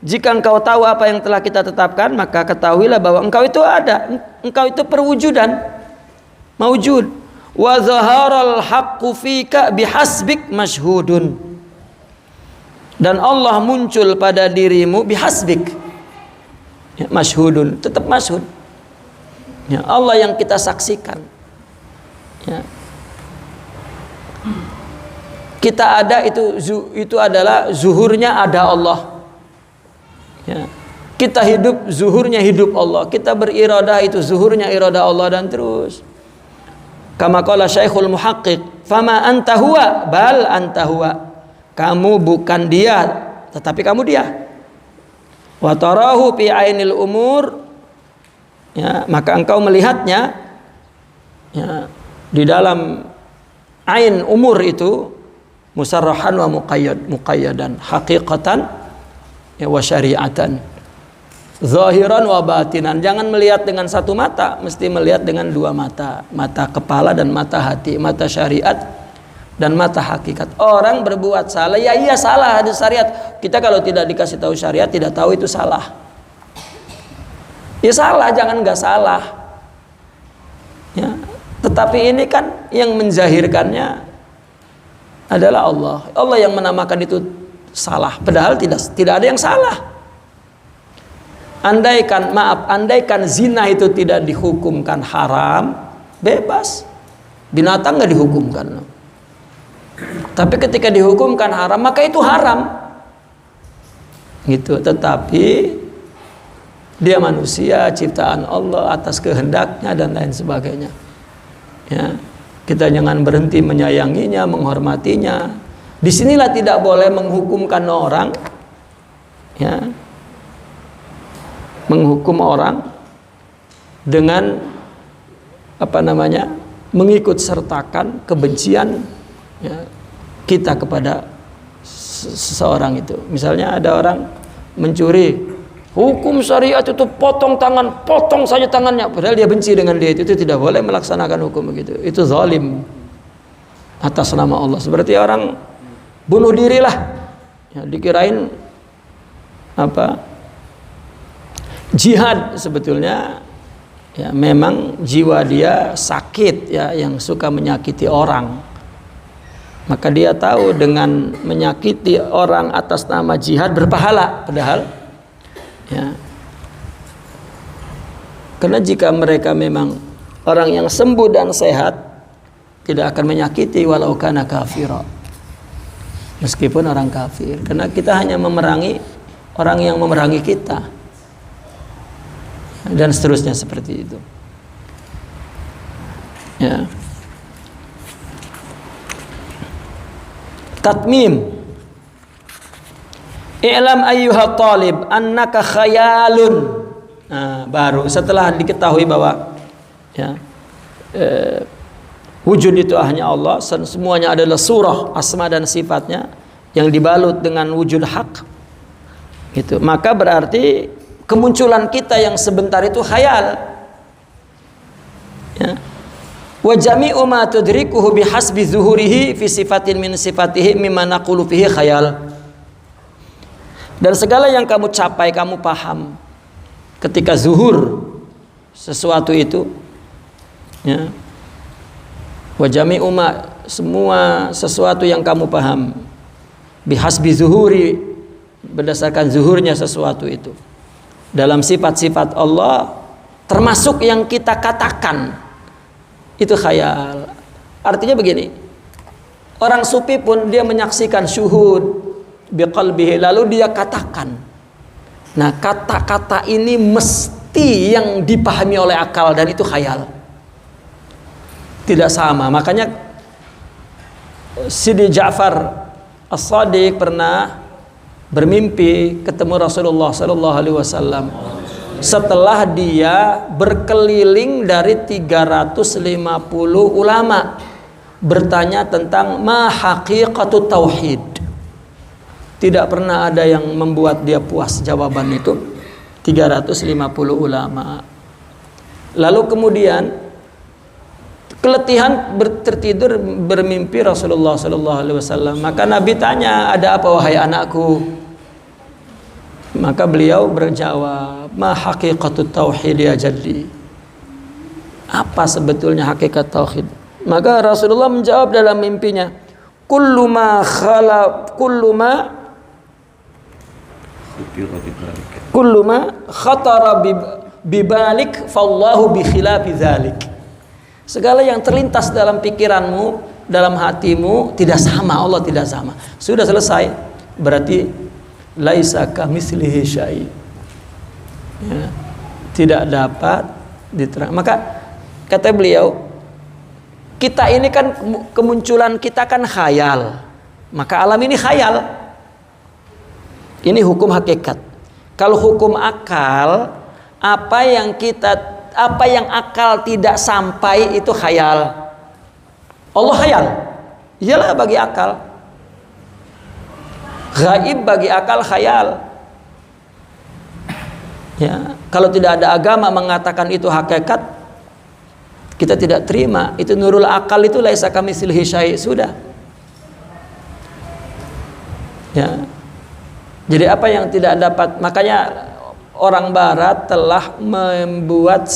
A: Jika engkau tahu apa yang telah kita tetapkan, maka ketahuilah bahwa engkau itu ada, engkau itu perwujudan, mawjud. Wa zaharal haqqu fika bihasbik mashhudun. Dan Allah muncul pada dirimu bihasbik, ya, mashhudun, tetap mashhud. Ya, Allah yang kita saksikan, ya. Kita ada itu adalah zuhurnya ada Allah, ya. Kita hidup zuhurnya hidup Allah. Kita beriradah itu zuhurnya iradah Allah, dan terus. Kama qala Syekhul Muhaqqiq, fama anta huwa bal anta huwa. Kamu bukan dia, tetapi kamu dia. Wa tarahu fi ainil umur, ya, maka engkau melihatnya, ya, di dalam ain umur itu, musarrahan wa muqayyadan, haqiqatan, ya, wa syari'atan, zahiran wa batinan. Jangan melihat dengan satu mata, mesti melihat dengan dua mata, mata kepala dan mata hati, mata syariat, dan mata hakikat. Orang berbuat salah, ya iya salah, ada syariat. Kita kalau tidak dikasih tahu syariat, tidak tahu itu salah. Ya salah, jangan nggak salah. Ya, tetapi ini kan yang menzahirkannya adalah Allah. Allah yang menamakan itu salah, padahal tidak ada yang salah. Andaikan zina itu tidak dihukumkan haram, bebas. Binatang nggak dihukumkan. Tapi ketika dihukumkan haram, maka itu haram. Gitu. Tetapi dia manusia, ciptaan Allah atas kehendaknya dan lain sebagainya. Ya, kita jangan berhenti menyayanginya, menghormatinya. Disinilah tidak boleh menghukumkan orang, ya, menghukum orang dengan mengikut sertakan kebencian, ya, kita kepada seseorang itu. Misalnya ada orang mencuri, hukum syariat itu potong tangan, potong saja tangannya, padahal dia benci dengan dia, itu tidak boleh melaksanakan hukum begitu. Itu zalim atas nama Allah. Seperti orang bunuh diri lah, ya, dikirain jihad, sebetulnya ya memang jiwa dia sakit, ya, yang suka menyakiti orang. Maka dia tahu dengan menyakiti orang atas nama jihad berpahala, padahal ya, karena jika mereka memang orang yang sembuh dan sehat, tidak akan menyakiti walau kana kafira, meskipun orang kafir. Karena kita hanya memerangi orang yang memerangi kita, dan seterusnya seperti itu. Ya. Tatmim. I'lam ayyuha talib annaka khayalun. Nah, baru setelah diketahui bahwa ya, wujud itu hanya Allah, semuanya adalah surah asma dan sifatnya yang dibalut dengan wujud hak. Gitu. Maka berarti kemunculan kita yang sebentar itu khayal. Ya. Wa jami'u ma tudrikuhu bihasbi zuhurihi fi sifatin min sifatihi mimma naqulu fihi khayal. Dan segala yang kamu capai, kamu paham ketika zuhur sesuatu itu, ya. Wa jami'u ma, semua sesuatu yang kamu paham bihasbi zuhuri, berdasarkan zuhurnya sesuatu itu dalam sifat-sifat Allah, termasuk yang kita katakan, itu khayal. Artinya begini, orang sufi pun dia menyaksikan syuhud biqalbihi, lalu dia katakan. Nah, kata-kata ini mesti yang dipahami oleh akal, dan itu khayal, tidak sama. Makanya Sidi Ja'far As-Sadiq pernah bermimpi ketemu Rasulullah sallallahu alaihi wasallam setelah dia berkeliling dari 350 ulama bertanya tentang ma haqiqatut tauhid. Tidak pernah ada yang membuat dia puas jawaban itu, 350 ulama. Lalu kemudian keletihan tertidur bermimpi Rasulullah sallallahu alaihi wasallam. Maka Nabi tanya, "Ada apa wahai anakku?" Maka beliau berjawab, "Ma haqiqatut tauhid ya jaddi." Apa sebetulnya hakikat tauhid? Maka Rasulullah menjawab dalam mimpinya, "Kullu ma khatara bibalik fallahu bi khilafi dzalik." Segala yang terlintas dalam pikiranmu, dalam hatimu, tidak sama, Allah tidak sama. Sudah selesai. Berarti laisa kamitslihi syai'. Ya, tidak dapat diterang. Maka kata beliau, kita ini kan kemunculan kita kan khayal. Maka alam ini khayal. Ini hukum hakikat. Kalau hukum akal, apa yang akal tidak sampai itu khayal. Allah khayal. Iyalah bagi akal. Gaib bagi akal khayal. Ya, kalau tidak ada agama mengatakan itu hakikat, kita tidak terima. Itu nurul akal, itu laisa kamitslihi syai', sudah. Ya. Jadi apa yang tidak dapat, makanya orang barat telah membuat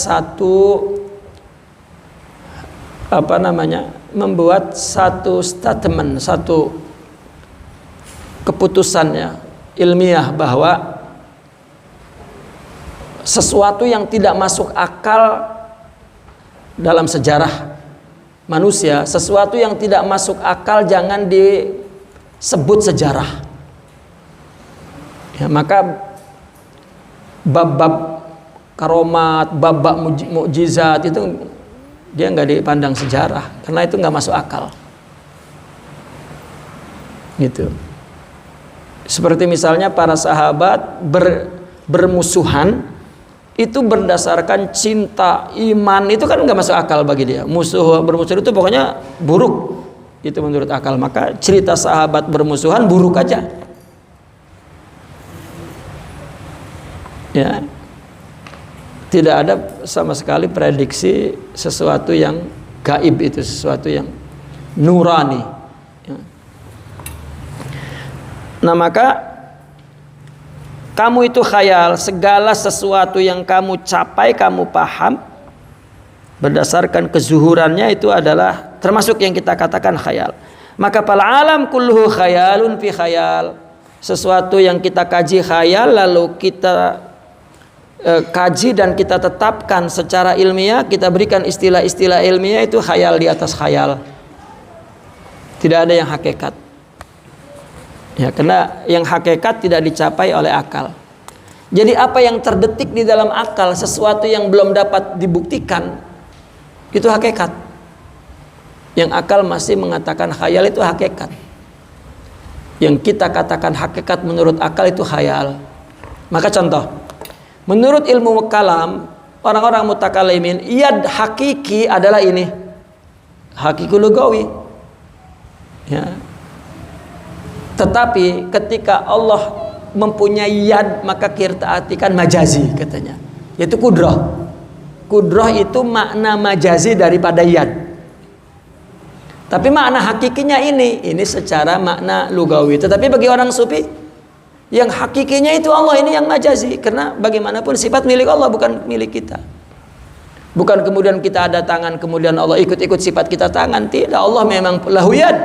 A: membuat satu statement, satu keputusannya ilmiah bahwa sesuatu yang tidak masuk akal dalam sejarah manusia, sesuatu yang tidak masuk akal jangan disebut sejarah. Ya, maka bab-bab karomat, bab-bab mukjizat itu dia nggak dipandang sejarah karena itu nggak masuk akal. Gitu. Seperti misalnya para sahabat bermusuhan itu berdasarkan cinta, iman, itu kan nggak masuk akal bagi dia. Bermusuhan itu pokoknya buruk. Itu menurut akal. Maka cerita sahabat bermusuhan buruk aja. Ya, tidak ada sama sekali prediksi sesuatu yang gaib, itu sesuatu yang nurani. Ya. Nah, maka kamu itu khayal, segala sesuatu yang kamu capai, kamu paham berdasarkan kezuhurannya itu adalah termasuk yang kita katakan khayal. Maka fal alam kulluhu khayalun fi khayal. Sesuatu yang kita kaji khayal lalu kita kaji dan kita tetapkan secara ilmiah, kita berikan istilah-istilah ilmiah, itu khayal di atas khayal. Tidak ada yang hakikat. Ya, karena yang hakikat tidak dicapai oleh akal. Jadi apa yang terdetik di dalam akal, sesuatu yang belum dapat dibuktikan, itu hakikat. Yang akal masih mengatakan khayal itu hakikat. Yang kita katakan hakikat menurut akal itu khayal. Maka contoh, menurut ilmu kalam, orang-orang mutakalimin, yad hakiki adalah ini, hakiki lugawi. Ya. Tetapi ketika Allah mempunyai yad, maka kita artikan majazi katanya, yaitu kudrah. Kudrah itu makna majazi daripada yad. Tapi makna hakikinya ini secara makna lugawi. Tetapi bagi orang sufi, yang hakikinya itu Allah, ini yang majazi. Karena bagaimanapun sifat milik Allah, bukan milik kita. Bukan kemudian kita ada tangan, kemudian Allah ikut-ikut sifat kita tangan. Tidak, Allah memang lahu yad.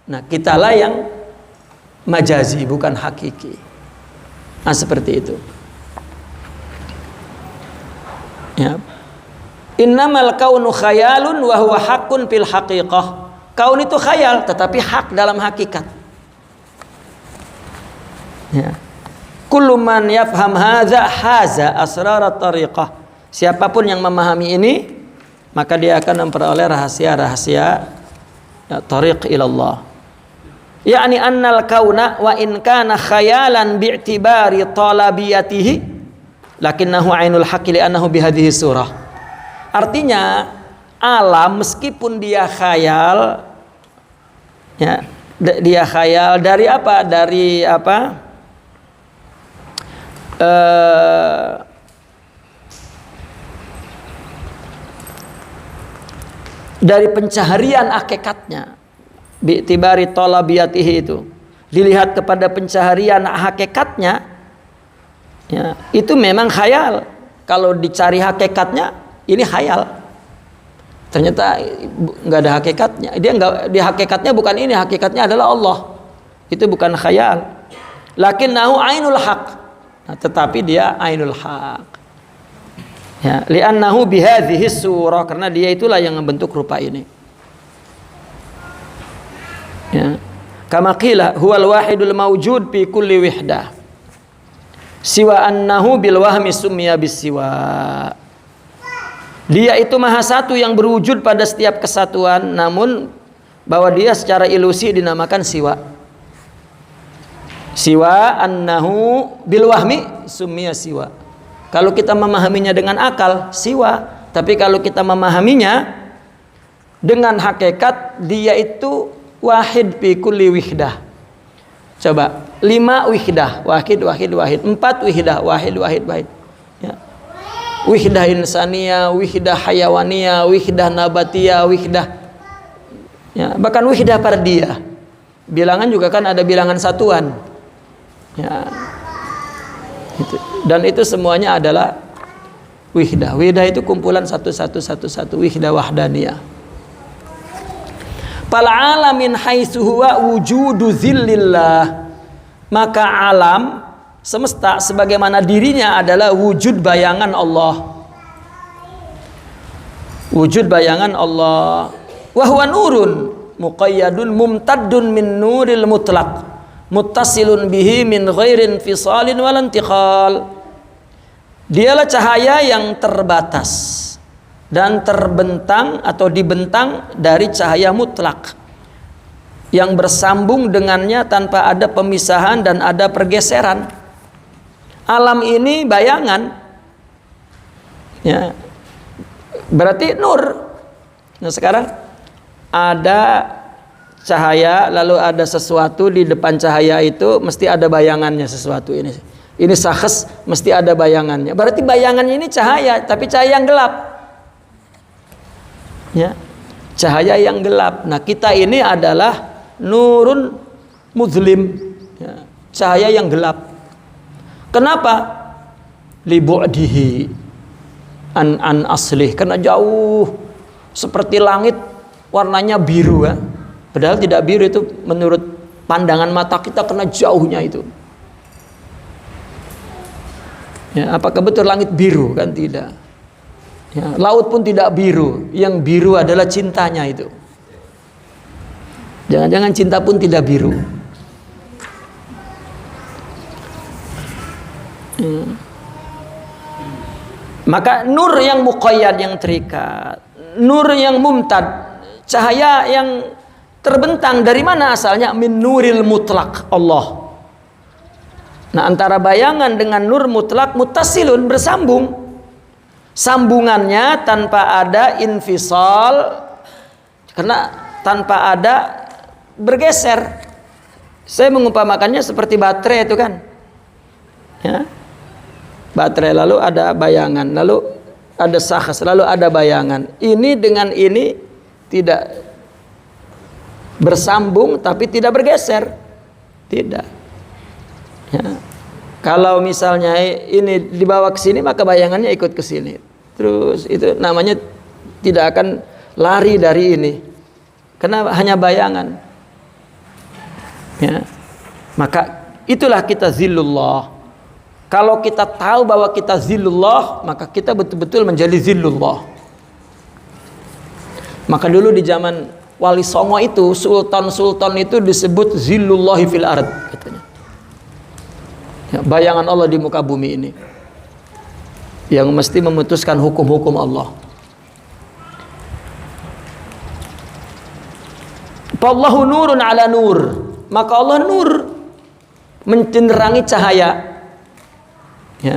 A: Nah, kitalah yang majazi, bukan hakiki. Nah, seperti itu. Ya. Innamal kaunu khayalun wa huwa haqqun fil haqiqah. Kaun itu khayal, tetapi hak dalam hakikat. Ya. Kullu man yafham haza asrar at-tariqah. Siapapun yang memahami ini, maka dia akan memperoleh rahasia-rahasia tariq ilallah. Yakni annal kauna wa in kana khayalan bi'tibari talabiyatihi lakinnahu ainul haqqi li'annahu bihadhihi surah. Artinya alam meskipun dia khayal, ya, dia khayal dari apa? Dari apa? Dari pencaharian hakikatnya, bi'tibari talabiyatihi, itu dilihat kepada pencaharian hakikatnya, ya, itu memang khayal. Kalau dicari hakikatnya, ini khayal. Ternyata nggak ada hakikatnya. Dia nggak, di hakikatnya bukan ini, hakikatnya adalah Allah. Itu bukan khayal. Lakinnahu ainul haq. Nah, tetapi dia ainul haq. Ya, li'annahu bihadhihi surah, karena dia itulah yang membentuk rupa ini. Ya. Kama qila huwal wahidul mawjud fi kulli wihdah. Siwa annahu bil wahmi summiya bis siwa. Dia itu maha satu yang berwujud pada setiap kesatuan, namun bahwa dia secara ilusi dinamakan siwa. Siwa annahu bil wahmi summiya siwa. Kalau kita memahaminya dengan akal, siwa. Tapi kalau kita memahaminya dengan hakikat, dia itu wahid fi kulli wihdah. Coba, 5 wihdah, wahid, 4 wihdah, wahid. Ya. Wihdah insaniyah, wihdah hayawaniyah, wihdah nabatiyah, wihdah, ya, bahkan wihdah fardiyah. Bilangan juga kan ada bilangan satuan. Ya. Itu. Dan itu semuanya adalah wihdah. Wihdah itu kumpulan satu wihdah wahdaniyah. Fal alamin haitsu huwa wujudu zillillah. Maka alam semesta sebagaimana dirinya adalah wujud bayangan Allah. Wujud bayangan Allah. Wa huwa nurun muqayyadun mumtaddun min nuril mutlaq muttasilun bihi min ghairin fisalin wal intiqal. Dialah cahaya yang terbatas dan terbentang atau dibentang dari cahaya mutlak yang bersambung dengannya tanpa ada pemisahan dan ada pergeseran. Alam ini bayangan, ya, berarti nur. Nah sekarang ada cahaya, lalu ada sesuatu di depan cahaya itu mesti ada bayangannya sesuatu ini. Ini syakhs mesti ada bayangannya. Berarti bayangannya ini cahaya, tapi cahaya yang gelap. Ya, cahaya yang gelap. Nah kita ini adalah nurun muzlim, ya, cahaya yang gelap. Kenapa? Libu'dihi an aslih, karena jauh seperti langit warnanya biru, ya. Padahal tidak biru itu menurut pandangan mata kita karena jauhnya itu. Ya, apakah betul langit biru? Kan tidak. Ya, laut pun tidak biru. Yang biru adalah cintanya itu. Jangan-jangan cinta pun tidak biru. Maka nur yang muqayyad, yang terikat, nur yang mumtad, cahaya yang terbentang dari mana asalnya? Min nuril mutlak Allah. Nah antara bayangan dengan nur mutlak muttasilun, bersambung. Sambungannya tanpa ada infisal, karena tanpa ada bergeser. Saya mengumpamakannya seperti baterai itu kan, ya, baterai lalu ada bayangan, lalu ada syakhs, lalu ada bayangan. Ini dengan ini tidak bersambung tapi tidak bergeser, tidak. Ya. Kalau misalnya ini dibawa ke sini maka bayangannya ikut ke sini. Terus itu namanya tidak akan lari dari ini. Karena hanya bayangan. Ya. Maka itulah kita zillullah. Kalau kita tahu bahwa kita zillullah, maka kita betul-betul menjadi zillullah. Maka dulu di zaman Wali Songo itu, sultan-sultan itu disebut zillullahi fil ard katanya. Ya, bayangan Allah di muka bumi ini yang mesti memutuskan hukum-hukum Allah. Fallahu nurun ala nur. Maka Allah nur, mencenerangi cahaya. Ya,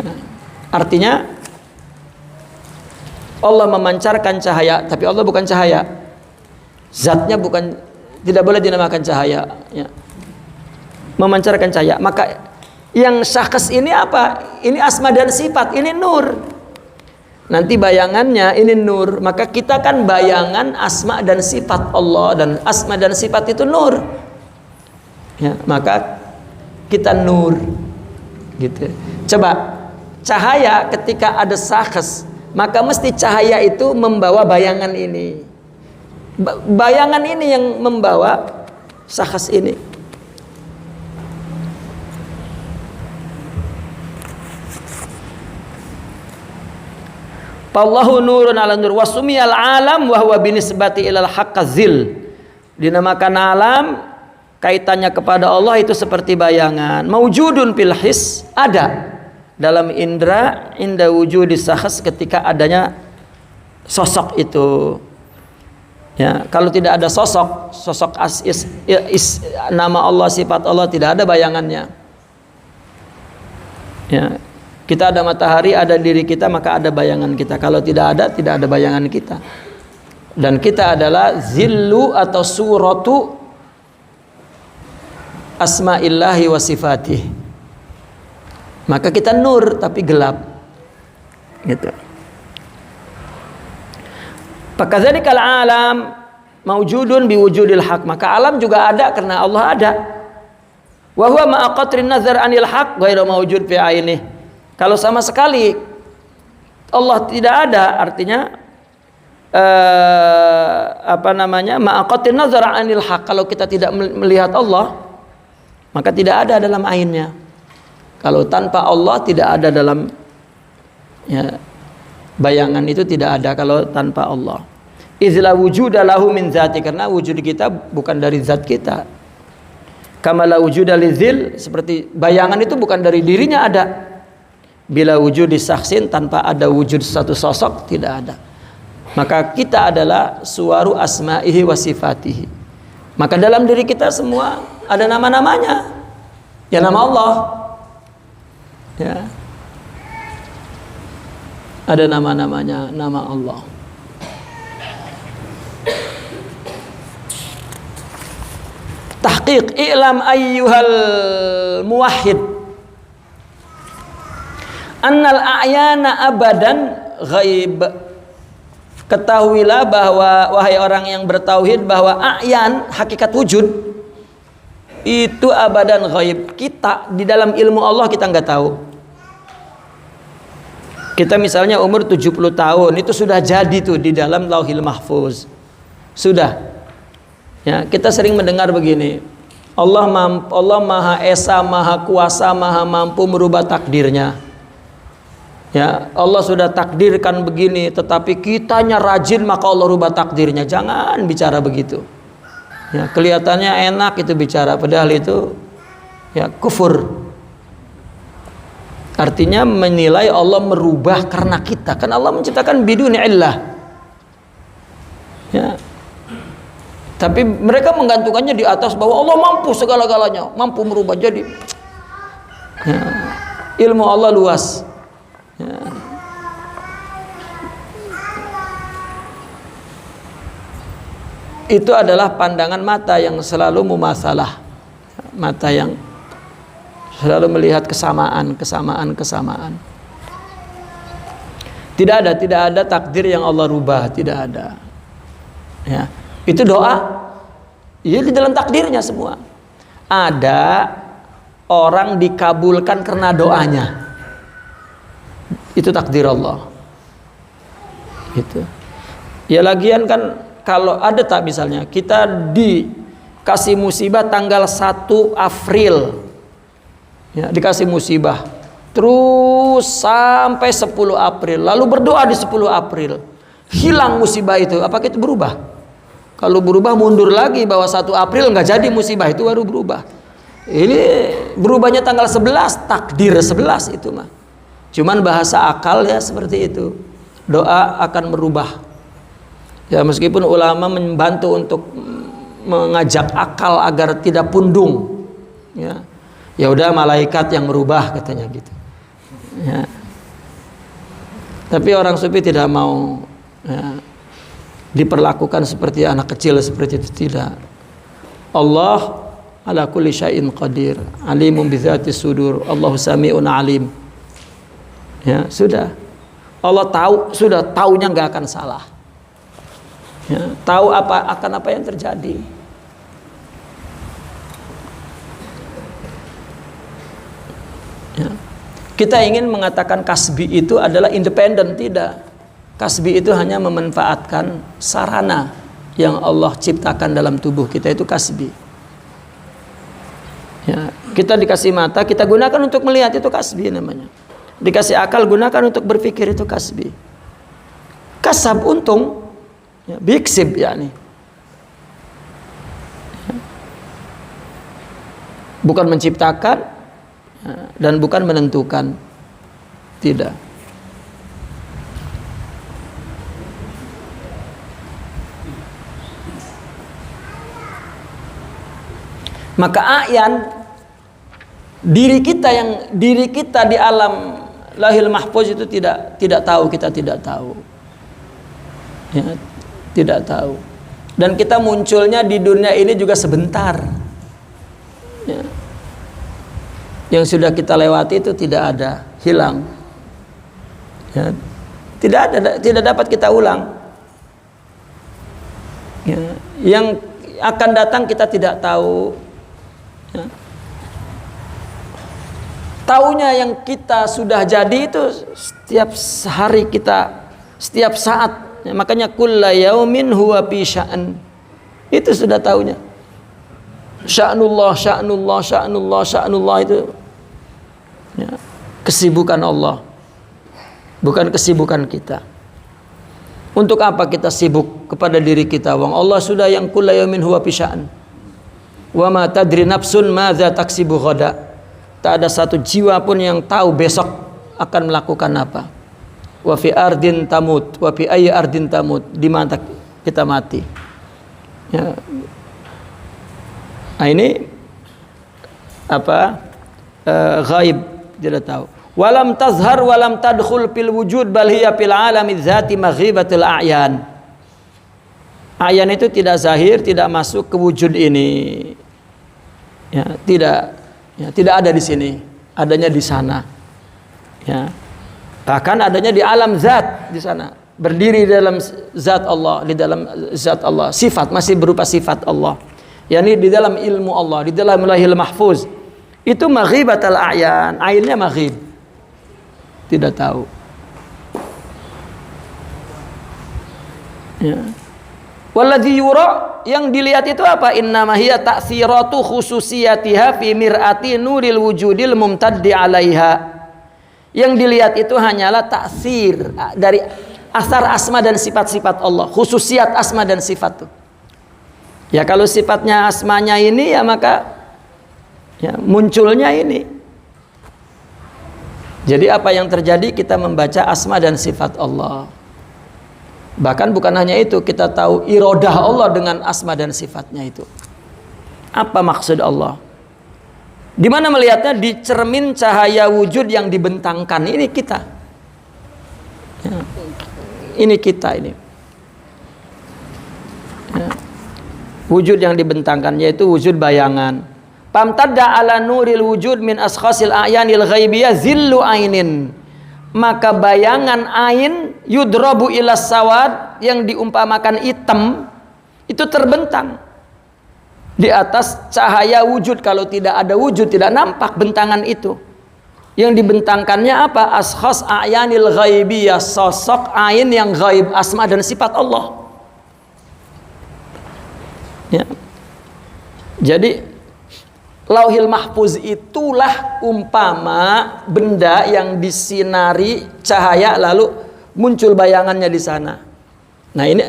A: artinya Allah memancarkan cahaya, tapi Allah bukan cahaya. Zatnya bukan, tidak boleh dinamakan cahaya. Ya. Memancarkan cahaya. Maka yang syakhs ini apa? Ini asma dan sifat, ini nur. Nanti bayangannya ini nur. Maka kita kan bayangan asma dan sifat Allah, dan asma dan sifat itu nur. Ya, maka kita nur. Gitu. Coba cahaya ketika ada syakhs, maka mesti cahaya itu membawa bayangan ini. Bayangan ini yang membawa syakhs ini. Fallahu nurun ala nur wasumiyal alam wa huwa binisbati ilal haqqazil. Dinamakan alam, kaitannya kepada Allah itu seperti bayangan. Maujudun fil his, ada dalam indra, inda wujudis syakhs, ketika adanya sosok itu. Ya, kalau tidak ada sosok nama Allah, sifat Allah, tidak ada bayangannya. Ya. Kita ada matahari, ada diri kita, maka ada bayangan kita. Kalau tidak ada bayangan kita. Dan kita adalah zillu atau suratu asma'illahi wa sifatih. Maka kita nur tapi gelap. Gitu. Fakadzalikal alam, maujudun biwujudil haq, maka alam juga ada karena Allah ada. Wa huwa ma'a qatrin nazar anil haq ghairu maujud fi ainih. Kalau sama sekali Allah tidak ada, artinya ma'a qatrin nazar anil haq, kalau kita tidak melihat Allah, maka tidak ada dalam ainnya. Kalau tanpa Allah tidak ada dalam bayangan itu tidak ada kalau tanpa Allah. Izla wujuda lahu min zati, karena wujud kita bukan dari zat kita. Kama la wujuda lizil, seperti bayangan itu bukan dari dirinya ada. Bila wujud disaksin, tanpa ada wujud satu sosok tidak ada. Maka kita adalah suwaru asma'ihi wa sifatihi. Maka dalam diri kita semua ada nama-namanya. Ya nama Allah. Ya. Ada nama-namanya, nama Allah. Tahqiq, i'lam ayyuhal muwahhid annal a'yana abadan ghaib. Ketahuilah bahwa wahai orang yang bertauhid bahwa a'yan, hakikat wujud itu abadan ghaib. Kita di dalam ilmu Allah kita nggak tahu. Kita misalnya umur 70 tahun itu sudah jadi tuh di dalam Lauhil Mahfuz. Sudah. Ya, kita sering mendengar begini. Allah Maha Esa, Maha Kuasa, Maha mampu merubah takdirnya. Ya, Allah sudah takdirkan begini, tetapi kitanya rajin maka Allah rubah takdirnya. Jangan bicara begitu. Ya, kelihatannya enak itu bicara, padahal itu ya kufur. Artinya menilai Allah merubah karena kita. Kan Allah menciptakan biduni illah. Ya. Tapi mereka menggantungkannya di atas bahwa Allah mampu segala-galanya, mampu merubah. Jadi ya, ilmu Allah luas. Ya. Itu adalah pandangan mata yang selalu mumasalah, mata yang selalu melihat kesamaan. Tidak ada takdir yang Allah rubah, tidak ada. Ya, itu doa. Iya, di dalam takdirnya semua. Ada orang dikabulkan karena doanya. Itu takdir Allah. Gitu. Ya lagian kan kalau ada tak misalnya kita dikasih musibah tanggal 1 April. Ya, dikasih musibah terus sampai 10 April, lalu berdoa di 10 April hilang musibah itu, apakah itu berubah? Kalau berubah mundur lagi bahwa 1 April nggak jadi musibah, itu baru berubah. Ini berubahnya tanggal 11, takdir 11 itu mah. Cuman bahasa akal ya seperti itu. Doa akan merubah. Ya meskipun ulama membantu untuk mengajak akal agar tidak pundung. Ya udah malaikat yang merubah katanya gitu. Ya. Tapi orang sufi tidak mau diperlakukan seperti anak kecil seperti itu, tidak. Allah ala kulli syai'in qadir, alimun bizati sudur, Allahu sami'un alim. Ya, sudah. Allah tahu, sudah taunya nggak akan salah. Ya, tahu akan apa yang terjadi. Ya. Kita ingin mengatakan kasbi itu adalah independen, tidak. Kasbi itu hanya memanfaatkan sarana yang Allah ciptakan dalam tubuh kita, itu kasbi. Ya, kita dikasih mata, kita gunakan untuk melihat, itu kasbi namanya. Dikasih akal, gunakan untuk berpikir, itu kasbi. Kasab untung, ya, biksib yakni. Ya. Bukan menciptakan dan bukan menentukan, tidak. Maka a'yan, diri kita di alam Lauhil Mahfuz itu tidak tahu, kita tidak tahu. Ya, tidak tahu. Dan kita munculnya di dunia ini juga sebentar. Ya. Yang sudah kita lewati itu tidak ada, hilang. Ya, tidak dapat kita ulang. Ya, Yang akan datang kita tidak tahu. Ya. Taunya yang kita sudah jadi itu setiap hari kita, setiap saat. Ya, makanya kulla yaumin huwa fi sya'an. Itu sudah taunya. Sya'nullah, sya'nullah, sya'nullah, sya'nullah itu ya, kesibukan Allah. Bukan kesibukan kita. Untuk apa kita sibuk kepada diri kita? Wong Allah sudah yang kulla yaumin huwa fi sya'an. Wa ma tadri nafsun madza taksibu ghada. Tak ada satu jiwa pun yang tahu besok akan melakukan apa. Wa fi ardin tamut, wa fi ayyi ardin tamut, di mana kita mati. Ya. Nah, ini apa? Ghaib, tidak tahu. Walam tazhar walam tadkhul fil wujud bal hiya fil alami dzati maghibatul a'yan. A'yan itu tidak zahir, tidak masuk ke wujud ini. Ya, tidak ada di sini, adanya di sana. Ya. Bahkan adanya di alam zat di sana, berdiri di dalam zat Allah, di dalam zat Allah, sifat masih berupa sifat Allah. yakni di dalam ilmu Allah, di dalam Lauhil Mahfuz. Itu maghibatul a'yan, ainnya maghib. Tidak tahu. Ya. Walladzi yura, yang dilihat itu apa? Innama hiya ta'siratu khususiyatiha fi mir'ati nuril wujudil mumtaddi 'alaiha. Yang dilihat itu hanyalah taksir dari asar asma dan sifat-sifat Allah, khususiat asma dan sifat itu. Ya kalau sifatnya asmanya ini ya maka ya, munculnya ini. Jadi apa yang terjadi, kita membaca asma dan sifat Allah. Bahkan bukan hanya itu, kita tahu irodah Allah dengan asma dan sifatnya itu. Apa maksud Allah? Di mana melihatnya? Di cermin cahaya wujud yang dibentangkan. Ini kita. Ya. Ini kita ini. Ya. Wujud yang dibentangkan yaitu wujud bayangan. Pamtadda ala nuril wujud min askhasil a'yanil ghaibiyah zillu ainin. Maka bayangan ain yudrabu ilas sawad, yang diumpamakan hitam, itu terbentang di atas cahaya wujud. Kalau tidak ada wujud, tidak nampak bentangan itu. Yang dibentangkannya apa? Askhas a'yanil ghaibiyah, sosok ain yang gaib, asma dan sifat Allah. Ya. Jadi Lauhil Mahfuz itulah umpama benda yang disinari cahaya lalu muncul bayangannya di sana. Nah ini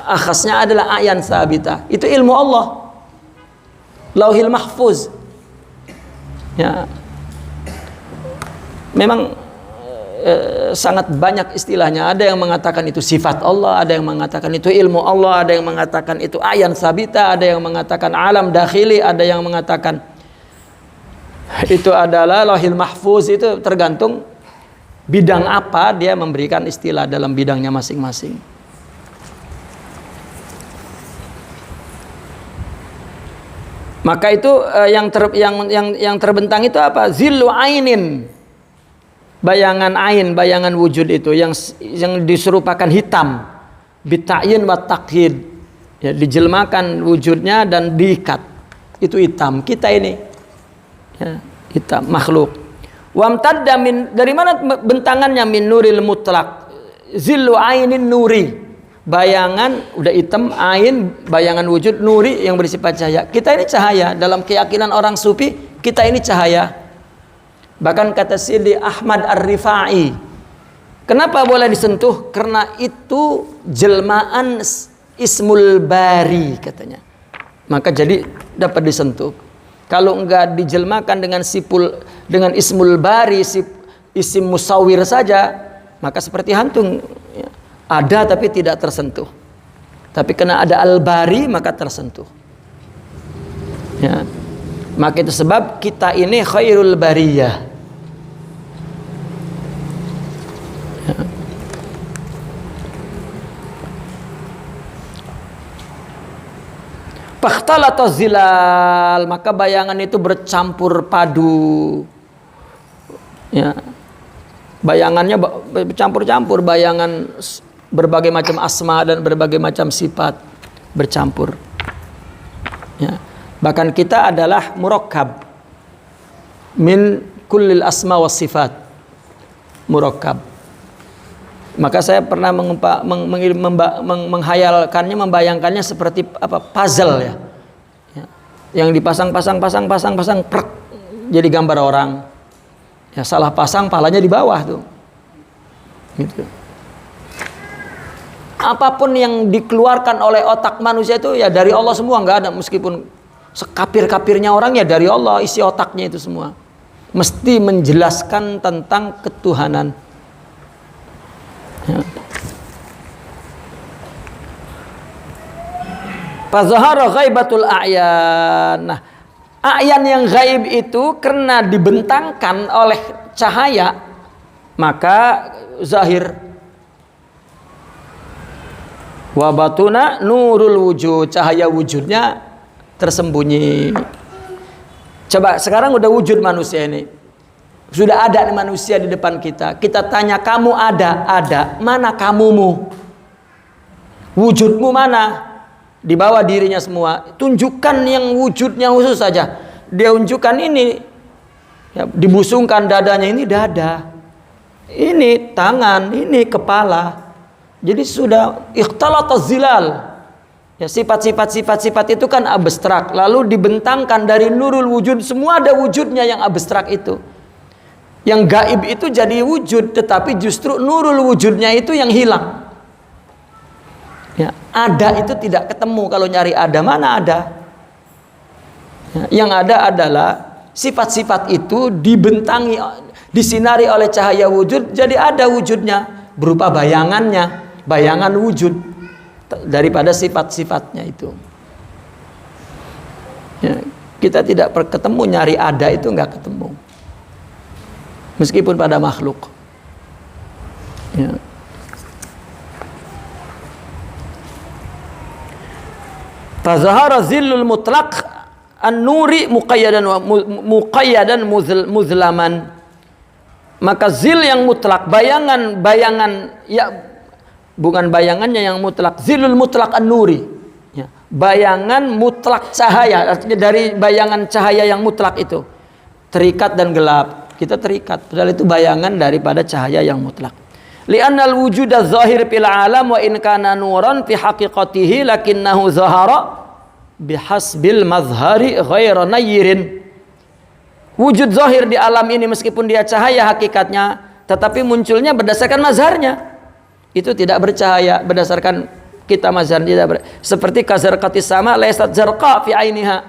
A: akhasnya adalah ayan sabita. Itu ilmu Allah. Lauhil Mahfuz. Ya. Memang sangat banyak istilahnya. Ada yang mengatakan itu sifat Allah, ada yang mengatakan itu ilmu Allah, ada yang mengatakan itu ayan sabita, ada yang mengatakan alam dakhili, ada yang mengatakan itu adalah Lauhil Mahfuz. Itu tergantung bidang apa dia memberikan istilah dalam bidangnya masing-masing. Maka itu yang terbentang itu apa? Zillu ainin, bayangan ain, bayangan wujud itu yang diserupakan hitam, bita'yin wa taqyid, ya, dijelmakan wujudnya dan diikat. Itu hitam. Kita ini ya, hitam, makhluk. Wamtadda min, dari mana bentangannya? Min nuril mutlak, zillu ainin nuri, bayangan udah hitam, ain bayangan wujud, nuri yang bersifat cahaya. Kita ini cahaya, dalam keyakinan orang sufi kita ini cahaya. Bahkan kata Sidi Ahmad Ar-Rifai, kenapa boleh disentuh? Karena itu jelmaan Ismul Bari katanya, maka jadi dapat disentuh. Kalau enggak dijelmakan dengan Ismul Bari, isim musawir saja, maka seperti hantu, ya, ada tapi tidak tersentuh. Tapi karena ada Al-Bari maka tersentuh. Ya. Maka itu sebab kita ini khairul bariyah. Ya. Fakhtalata zilal, maka bayangan itu bercampur padu. Ya. Bayangannya bercampur-campur, bayangan berbagai macam asma dan berbagai macam sifat bercampur. Ya. Bahkan kita adalah murakkab min kullil asma was sifat. Murakkab. Maka saya pernah menghayalkannya, membayangkannya seperti apa? Puzzle ya. Yang dipasang prek, jadi gambar orang. Ya, salah pasang palanya di bawah tuh. Gitu. Apapun yang dikeluarkan oleh otak manusia itu ya dari Allah semua, nggak ada, meskipun sekapir-kapirnya orang ya dari Allah isi otaknya itu semua. Mesti menjelaskan tentang ketuhanan. Ya. Fazahara ghaibatul a'yan. Nah, a'yan yang gaib itu karena dibentangkan oleh cahaya, maka zahir. Wa batuna nurul wujud, cahaya wujudnya tersembunyi. Coba sekarang udah wujud manusia ini. Sudah ada manusia di depan kita. Kita tanya, kamu ada. Mana kamumu? Wujudmu mana? Di bawah dirinya semua. Tunjukkan yang wujudnya khusus saja. Dia unjukkan ini. Ya, dibusungkan dadanya, ini dada. Ini tangan, ini kepala. Jadi sudah ikhtalataz zilal. Ya, sifat itu kan abstrak. Lalu dibentangkan dari nurul wujud. Semua ada wujudnya yang abstrak itu. Yang gaib itu jadi wujud, tetapi justru nurul wujudnya itu yang hilang. Ya, ada itu tidak ketemu. Kalau nyari ada, mana ada? Ya, yang ada adalah sifat-sifat itu dibentangi, disinari oleh cahaya wujud, jadi ada wujudnya berupa bayangannya, bayangan wujud daripada sifat-sifatnya itu. Ya, kita tidak ketemu, nyari ada itu nggak ketemu. Meskipun pada makhluk. Ya. Fazahara zillul mutlaq an-nuri muqayyadan muzlaman. Maka zil yang mutlak, bayangan ya, bukan bayangannya yang mutlak, zilul mutlaq an-nuri. Ya. Bayangan mutlak cahaya, artinya dari bayangan cahaya yang mutlak itu terikat dan gelap. Kita terikat, padahal itu bayangan daripada cahaya yang mutlak. Li'annal wujuda zahir fil alam wa in kana nuran fi haqiqatihi lakinnahu zahara bihasbil mazhari ghaira nayyirin. Wujud zahir di alam ini meskipun dia cahaya hakikatnya, tetapi munculnya berdasarkan mazharnya. Itu tidak bercahaya berdasarkan kita mazhar, tidak seperti kazarqatis sama laysat zarqa fi ainiha.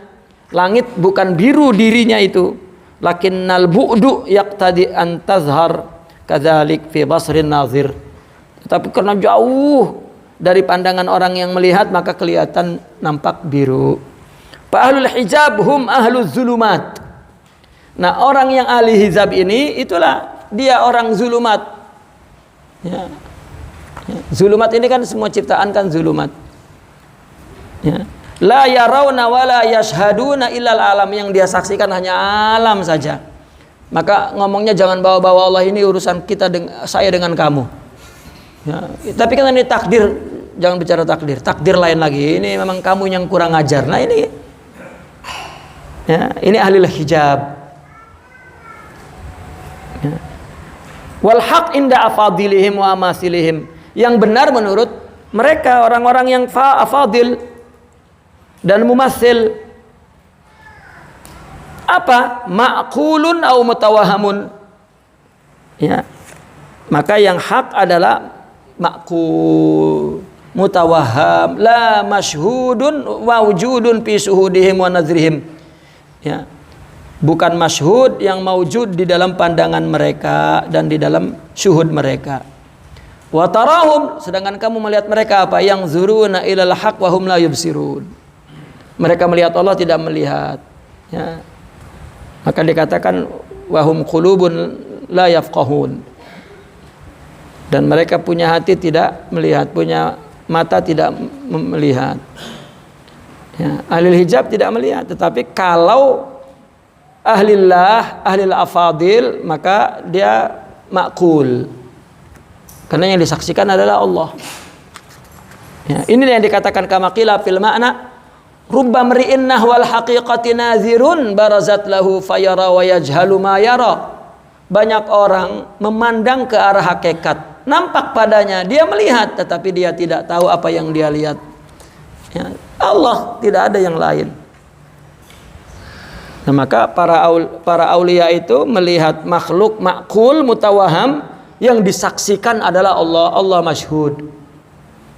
A: Langit bukan biru dirinya itu. Lakinnal bu'du yaqtadi an tazhar kadzalik fi basrin nazir. Tetapi karena jauh dari pandangan orang yang melihat, maka kelihatan nampak biru. Fa ahlul hijab hum ahluz zulumat. Nah, orang yang ahli hijab ini itulah dia orang zulumat. Ya. Ya. Zulumat ini kan semua ciptaan kan zulumat. Ya. La yarawna wa la yashhaduna illal alam, yang dia saksikan hanya alam saja. Maka ngomongnya jangan bawa-bawa Allah, ini urusan kita saya dengan kamu. Ya, tapi kan ini takdir, jangan bicara takdir. Takdir lain lagi. Ini memang kamu yang kurang ajar. Nah ini, ya, ini ahli hijab. Ya. Wal haq inda afadilihim wa amasilihim. Yang benar menurut mereka orang-orang yang afadil dan mumassil apa? Ma'qulun au mutawahamun. Ya. Maka yang hak adalah ma'qul, mutawahham, la masyhudun wa wujudun fi syuhudihim wa nazrihim. Ya. Bukan masyhud yang mawjud di dalam pandangan mereka dan di dalam syuhud mereka. Wa tarahum, sedangkan kamu melihat mereka apa? Yang zuruna ilal haq wa hum la yubsirun. Mereka melihat Allah, tidak melihat. Ya. Maka dikatakan wahum qulubun la yafqahun. Dan mereka punya hati tidak melihat, punya mata tidak melihat. Ya. Ahli hijab tidak melihat, tetapi kalau ahlillah, ahlil afadil, maka dia ma'qul. Karena yang disaksikan adalah Allah. Ya. Ini yang dikatakan kama qila fil ma'na Rubba mri'in nahwal haqiqati nazirun barazat lahu fayara wa yajhalu ma yara. Banyak orang memandang ke arah hakikat, nampak padanya, dia melihat tetapi dia tidak tahu apa yang dia lihat. Ya, Allah, tidak ada yang lain. Nah, maka para aulia itu melihat makhluk makul mutawaham, yang disaksikan adalah Allah, Allah masyhud.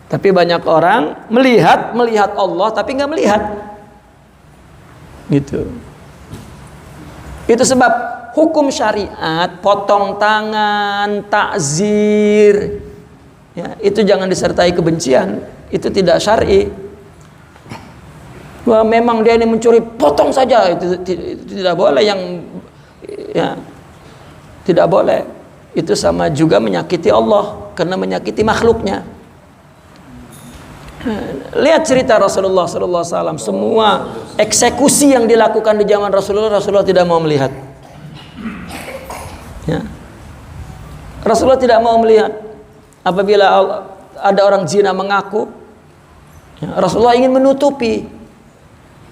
A: Tapi banyak orang melihat Allah tapi nggak melihat. Gitu. Itu sebab hukum syariat, potong tangan, takzir, ya, itu jangan disertai kebencian. Itu tidak syar'i. Wah, memang dia ini mencuri, potong saja. Itu tidak boleh. Tidak boleh. Itu sama juga menyakiti Allah, karena menyakiti makhluknya. Lihat cerita Rasulullah SAW. Semua eksekusi yang dilakukan di zaman Rasulullah tidak mau melihat. Ya. Rasulullah tidak mau melihat. Apabila ada orang zina mengaku, ya, Rasulullah ingin menutupi,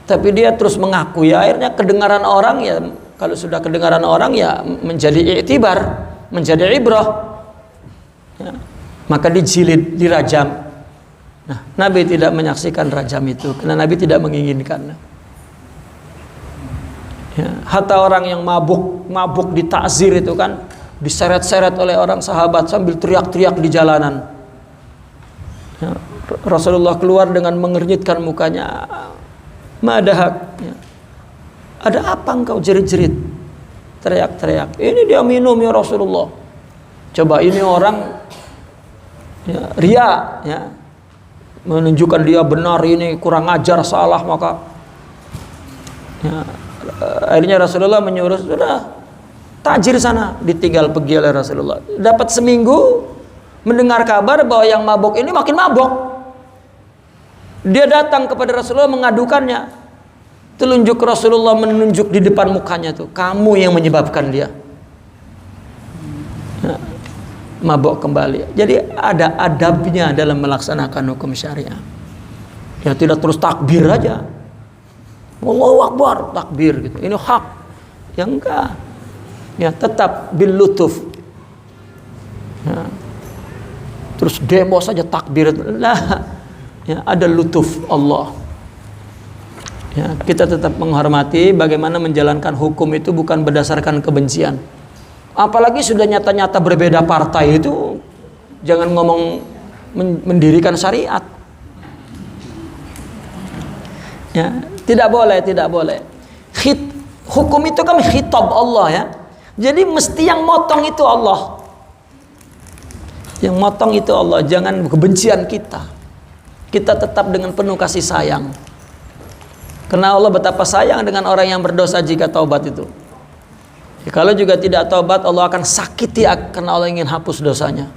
A: tapi dia terus mengaku. Ya, akhirnya kedengaran orang, ya kalau sudah kedengaran orang, ya menjadi iktibar, menjadi ibrah, ya, maka dijilid, dirajam. Nah, Nabi tidak menyaksikan rajam itu karena Nabi tidak menginginkan. Ya, hatta orang yang mabuk ditakzir itu kan diseret-seret oleh orang sahabat sambil teriak-teriak di jalanan. Ya, Rasulullah keluar dengan mengernyitkan mukanya. Madahak, ya. Ada apa engkau jerit-jerit, teriak-teriak? Ini dia minum ya Rasulullah. Coba ini orang, ya, ria, ya, menunjukkan dia benar, ini kurang ajar, salah, maka, ya, akhirnya Rasulullah menyuruh, sudah tajir sana, ditinggal pergi oleh Rasulullah. Dapat seminggu mendengar kabar bahwa yang mabuk ini makin mabuk. Dia datang kepada Rasulullah mengadukannya. Telunjuk Rasulullah menunjuk di depan mukanya tuh, kamu yang menyebabkan dia. Nah, mabuk kembali. Jadi ada adabnya dalam melaksanakan hukum syariah. Ya tidak terus takbir aja. Allahu Akbar, takbir gitu. Ini hak. Ya enggak. Ya tetap bil lutuf. Ya. Terus demo saja takbir. Lah. Ya, ada lutuf Allah. Ya, kita tetap menghormati bagaimana menjalankan hukum itu bukan berdasarkan kebencian. Apalagi sudah nyata-nyata berbeda partai itu, jangan ngomong mendirikan syariat. Ya, tidak boleh, tidak boleh. Hukum itu kan khitab Allah ya. Jadi mesti yang motong itu Allah. Yang motong itu Allah, jangan kebencian kita. Kita tetap dengan penuh kasih sayang. Karena Allah betapa sayang dengan orang yang berdosa jika taubat itu. Ya, kalau juga tidak taubat, Allah akan sakiti karena Allah ingin hapus dosanya.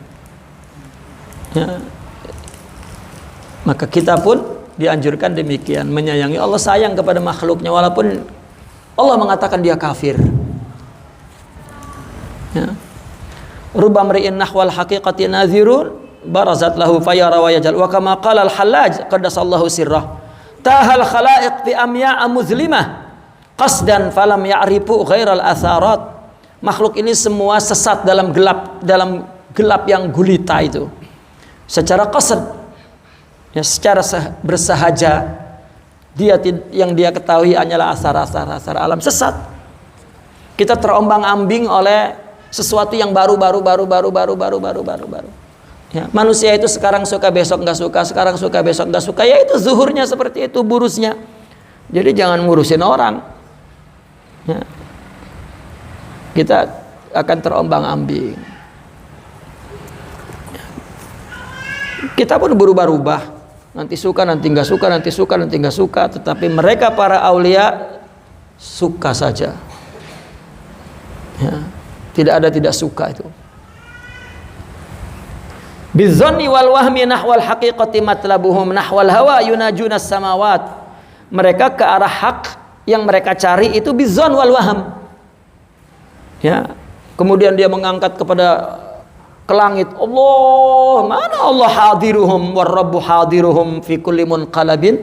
A: Ya. Maka kita pun dianjurkan demikian, menyayangi Allah, sayang kepada makhluknya walaupun Allah mengatakan dia kafir. Ya. Rubba mri'in nahwal haqiqati nazirun barazat lahu fayara wa yajal wa kama qala al-Hallaj qaddasallahu sirrah tahal khalaiq fi amya'a muzlimah qasdan falam ya'rifu ghairal atharat. Makhluk ini semua sesat dalam gelap yang gulita itu secara qasd, ya, secara bersahaja. Yang dia ketahui hanyalah asar alam sesat. Kita terombang-ambing oleh sesuatu yang baru. Ya, manusia itu sekarang suka, besok nggak suka, sekarang suka, besok nggak suka. Ya itu zuhurnya seperti itu, burusnya. Jadi jangan ngurusin orang. Ya. Kita akan terombang-ambing. Kita pun berubah-ubah. Nanti suka, nanti nggak suka, nanti suka, nanti nggak suka. Tetapi mereka para aulia suka saja. Ya. Tidak ada tidak suka itu. Bizzanni wal wahmi nahwal haqiqati matlabuhum nahwal hawa yunajuna samawat. Mereka ke arah hak yang mereka cari itu bizzan wal wahm. Ya. Kemudian dia mengangkat kepada ke langit. Allah, mana Allah hadiruhum war rabbu hadiruhum fi kulli munqalabin.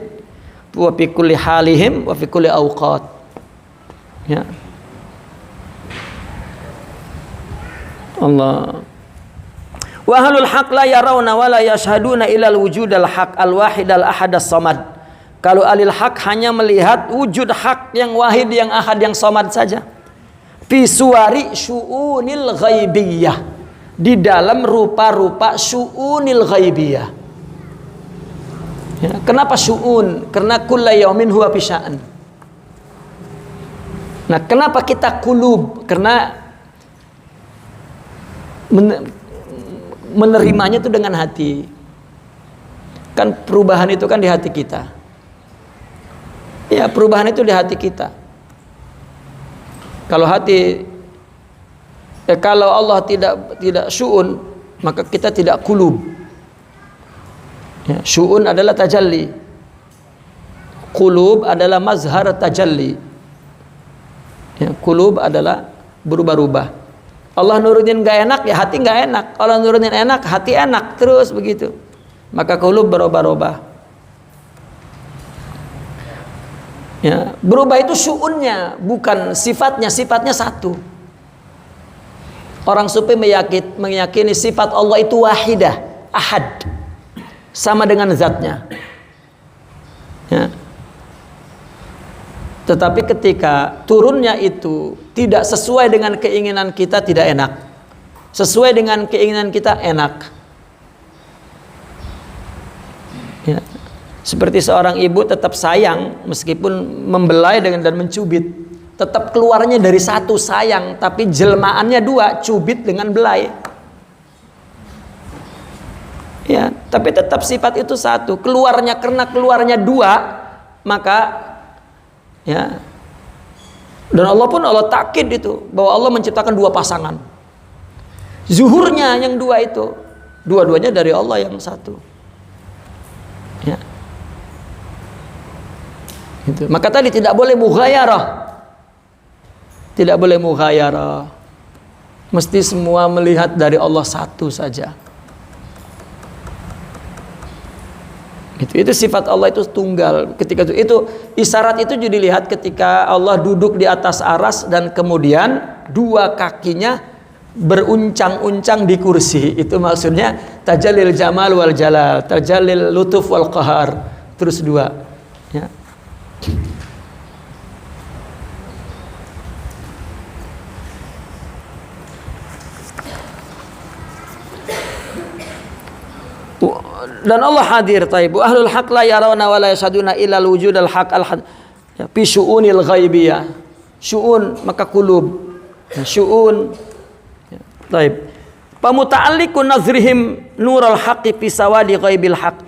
A: wa fi kulli halihim wa fi kulli awqat. Ya. Allah. Wa ahlul haq la yarawna wa la yashhaduna ilal wujudal haq al-wahid al-ahad as-samad. Kalau alil haq hanya melihat wujud hak yang wahid, yang ahad, yang samad saja. Fi suwari syu'unil ghaibiyah, di dalam rupa-rupa syu'unil ghaibiyah. Ya, kenapa syu'un? Karena kulla yaumin huwa fi sya'an. Nah, kenapa kita kulub? Karena menerimanya itu dengan hati. Kan perubahan itu kan di hati kita. Ya, perubahan itu di hati kita. Kalau hati, kalau Allah tidak syu'un, maka kita tidak kulub. Ya, syu'un adalah tajalli, kulub adalah mazhar tajalli. Ya, kulub adalah berubah-ubah. Allah nurunin gak enak, ya hati gak enak. Allah nurunin enak, hati enak, terus begitu. Maka kulub berubah-ubah. Ya, berubah itu syu'unnya, bukan sifatnya. Sifatnya satu. Orang sufi meyakini sifat Allah itu wahidah, ahad, sama dengan zatnya. Ya. Tetapi ketika turunnya itu tidak sesuai dengan keinginan kita, tidak enak. Sesuai dengan keinginan kita, enak. Ya. Seperti seorang ibu tetap sayang meskipun membelai dan mencubit. Tetap keluarnya dari satu sayang, tapi jelmaannya dua, cubit dengan belai. Ya, tapi tetap sifat itu satu. Keluarnya, karena keluarnya dua, maka ya. Dan Allah takkid itu bahwa Allah menciptakan dua pasangan. Zuhurnya yang dua itu, dua-duanya dari Allah yang satu. Ya. Itu. Maka tadi tidak boleh mughayarah. Tidak boleh mughayarah. Mesti semua melihat dari Allah satu saja. Itu sifat Allah itu tunggal. Ketika itu isyarat itu juga dilihat ketika Allah duduk di atas aras dan kemudian dua kakinya beruncang-uncang di kursi. Itu maksudnya tajallil jamal wal jalal, tajallil lutuf wal qahar. Terus dua. Ya. Dan Allah hadir. Taib ahlul haq la yarawna wa la yashaduna illa wujud al haq al had fi syu'unil ghaibiyah. Syu'un maka kulub. Syu'un. Taib. Pamuta'alliqun nazrihim nurul haqqi fi sawadi ghaibil haq.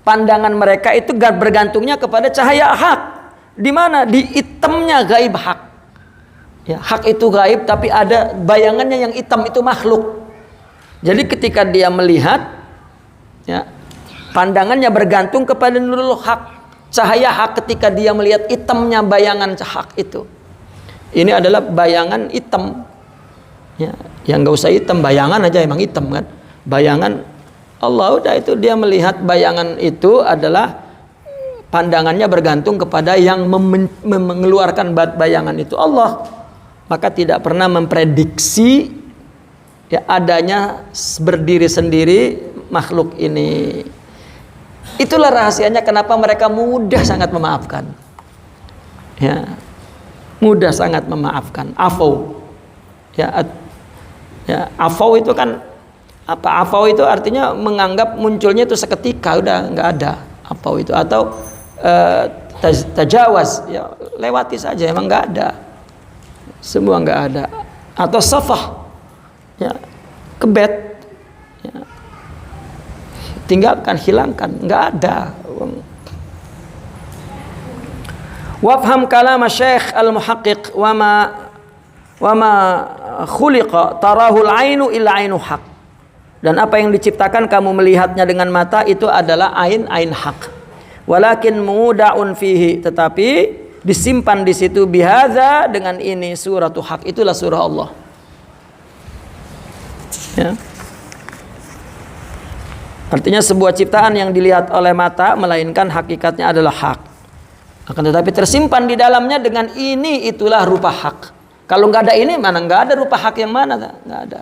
A: Pandangan mereka itu bergantungnya kepada cahaya hak. Di mana? Di hitamnya gaib hak. Ya, hak itu gaib tapi ada bayangannya yang hitam, itu makhluk. Jadi ketika dia melihat, ya, pandangannya bergantung kepada nurul hak, cahaya hak. Ketika dia melihat hitamnya bayangan hak itu, ini adalah bayangan hitam. Ya, yang nggak usah hitam, bayangan aja emang hitam kan. Bayangan Allah udah itu, dia melihat bayangan itu adalah pandangannya bergantung kepada yang mengeluarkan bayangan itu, Allah. Maka tidak pernah memprediksi ya adanya berdiri sendiri makhluk ini. Itulah rahasianya kenapa mereka mudah sangat memaafkan. Ya, mudah sangat memaafkan. Afau. Ya, afau itu kan apa? Afau itu artinya menganggap munculnya itu seketika, udah nggak ada. Afau itu atau tajawaz, ya lewati saja, emang nggak ada. Semua nggak ada. Atau safah, ya kebet. Ya. Tinggalkan, hilangkan, nggak ada. Wafham kalam Syekh al-Muhaqqiq wa ma khuliqa tarahul ainu illa ainu haq. Dan apa yang diciptakan kamu melihatnya dengan mata itu adalah ain haq. Walakin muda'un fihi, tetapi disimpan di situ bihadza, dengan ini suratu haq, itulah surah Allah. Ya. Artinya sebuah ciptaan yang dilihat oleh mata melainkan hakikatnya adalah hak. Akan tetapi tersimpan di dalamnya dengan ini, itulah rupa hak. Kalau nggak ada ini, mana nggak ada rupa hak yang mana? Nggak ada.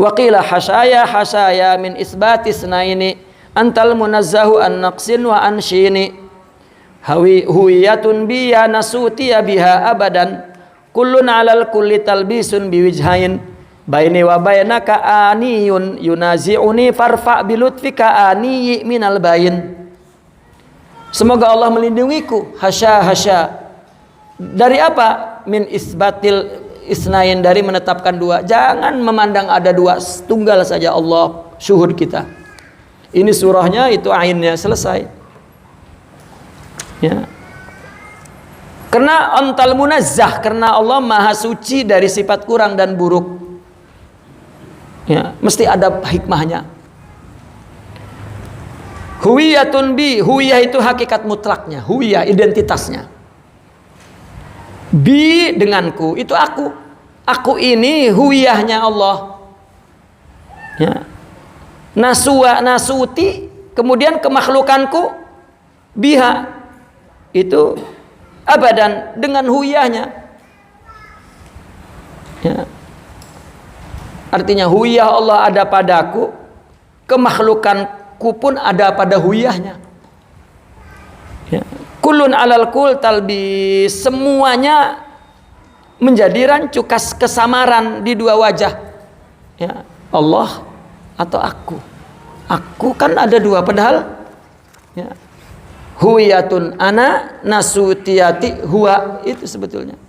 A: Waqila hasaya min isbatis naini antal munazzahu an naqsin wa an syini huwiyatun biya nasutiya biha abadan kullun alal kulli talbisun biwijhain baini wa bainaka aniyun yunazi'uni farfa bilutfika aniyi minal bayin. Semoga Allah melindungiku. Hasya. Dari apa? Min isbatil isnain, dari menetapkan dua. Jangan memandang ada dua, tunggal saja Allah syuhud kita. Ini surahnya, itu ainnya, selesai. Ya. Karena antal munazzah, karena Allah maha suci dari sifat kurang dan buruk. Ya, mesti ada hikmahnya. Huwiyatun bi, huwiyah itu hakikat mutlaknya, huwiyah identitasnya. Bi denganku, itu aku. Aku ini huwiyahnya Allah. Ya. Nasuti, kemudian kemakhlukanku biha, itu abadan, dengan huwiyahnya. Ya. Artinya huwiyah Allah ada padaku, kemakhlukanku pun ada pada huyahnya. Ya. Kulun alal kul talbis, semuanya menjadi rancu kesamaran di dua wajah. Ya. Allah atau aku. Aku kan ada dua, padahal ya. Huwiyatun ana nasutiyati huwa, itu sebetulnya.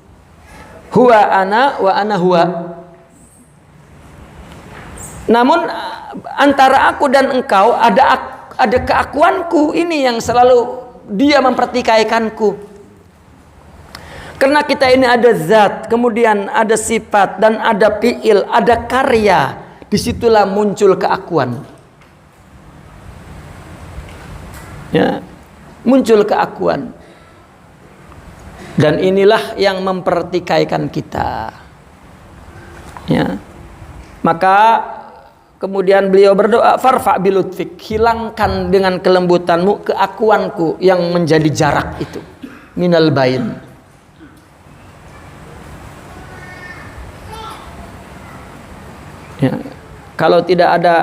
A: Huwa ana wa ana huwa. Namun antara aku dan engkau ada keakuanku, ini yang selalu dia mempertikaikanku. Karena kita ini ada zat, kemudian ada sifat, dan ada fi'il, ada karya. Disitulah muncul keakuan. Ya, muncul keakuan. Dan inilah yang mempertikaikan kita. Ya. Maka kemudian beliau berdoa, farfa bilutfik, hilangkan dengan kelembutanmu keakuanku yang menjadi jarak itu, minal bain. Ya. Kalau tidak ada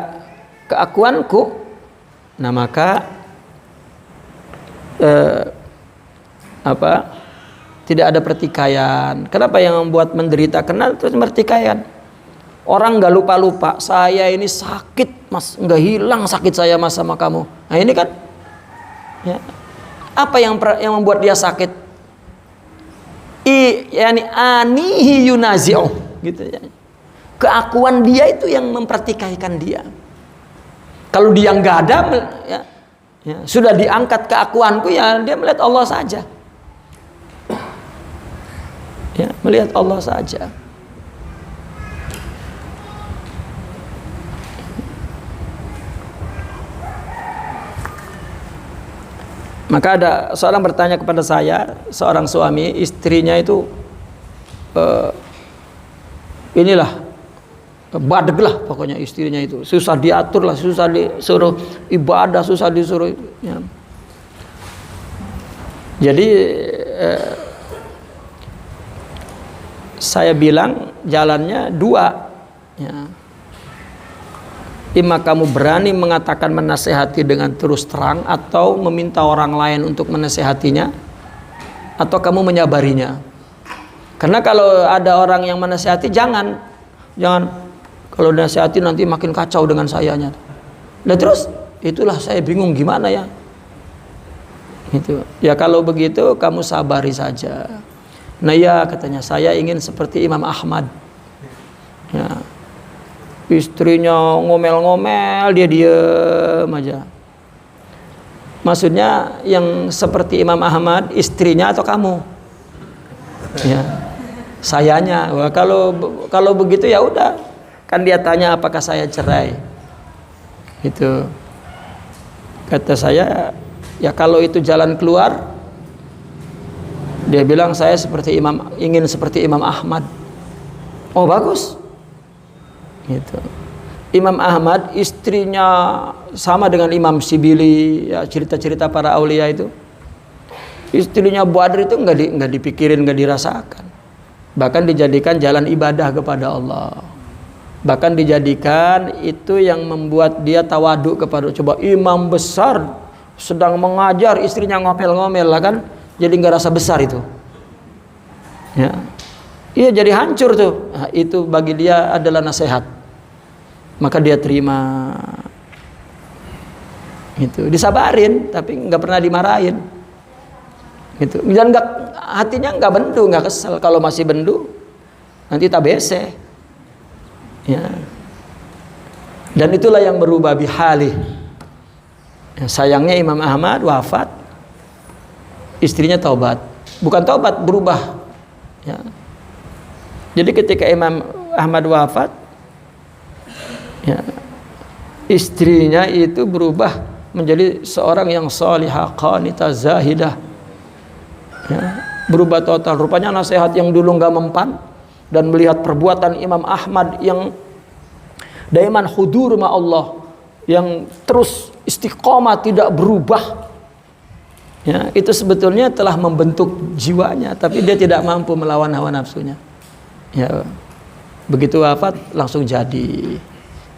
A: keakuanku, nah maka tidak ada pertikaian. Kenapa yang membuat menderita? Karena terus pertikaian. Orang nggak lupa-lupa, saya ini sakit mas, nggak hilang sakit saya mas sama kamu. Nah ini kan, ya, apa yang membuat dia sakit? Yani anihi yunazi'u, gitu ya. Keakuan dia itu yang mempertikaikan dia. Kalau dia nggak ada, ya, sudah diangkat keakuanku, ya dia melihat Allah saja. Ya, melihat Allah saja. Maka ada seorang bertanya kepada saya, seorang suami, istrinya itu inilah badeg lah pokoknya istrinya itu, susah diatur lah, susah disuruh ibadah, susah disuruh. Ya. Jadi saya bilang jalannya dua. Ya. Ima kamu berani mengatakan menasehati dengan terus terang, atau meminta orang lain untuk menasehatinya, atau kamu menyabarinya. Karena kalau ada orang yang menasehati, jangan kalau nasihati nanti makin kacau dengan sayanya. Nah terus itulah saya bingung gimana ya. Itu ya, kalau begitu kamu sabari saja. Nah ya, katanya, saya ingin seperti Imam Ahmad. Ya. Istrinya ngomel-ngomel, dia diem aja. Maksudnya yang seperti Imam Ahmad, istrinya atau kamu? Ya, sayanya. Wah, kalau begitu ya udah. Kan dia tanya apakah saya cerai. Itu. Kata saya, ya kalau itu jalan keluar, dia bilang saya ingin seperti Imam Ahmad. Oh bagus. Gitu. Imam Ahmad istrinya sama dengan Imam Sibili, ya, cerita-cerita para aulia itu. Istrinya Badr itu nggak dipikirin, nggak dirasakan. Bahkan dijadikan jalan ibadah kepada Allah. Bahkan dijadikan itu yang membuat dia tawaduk kepada, coba imam besar sedang mengajar, istrinya ngomel-ngomel lah kan, jadi nggak rasa besar itu. Ya, iya jadi hancur tuh. Nah, itu bagi dia adalah nasihat. Maka dia terima. Itu disabarin, tapi nggak pernah dimarahin. Gitu. Dan hatinya nggak bendu, nggak kesel. Kalau masih bendu, nanti tabese. Ya. Dan itulah yang berubah bihali. Ya, sayangnya Imam Ahmad wafat, istrinya taubat. Bukan taubat, berubah. Ya. Jadi ketika Imam Ahmad wafat, ya, istrinya itu berubah menjadi seorang yang salihah, qanitah, zahidah. Ya, berubah total. Rupanya nasihat yang dulu nggak mempan, dan melihat perbuatan Imam Ahmad yang daiman hudur ma Allah, yang terus istiqomah tidak berubah, ya, itu sebetulnya telah membentuk jiwanya, tapi dia tidak mampu melawan hawa nafsunya. Ya, begitu wafat langsung jadi.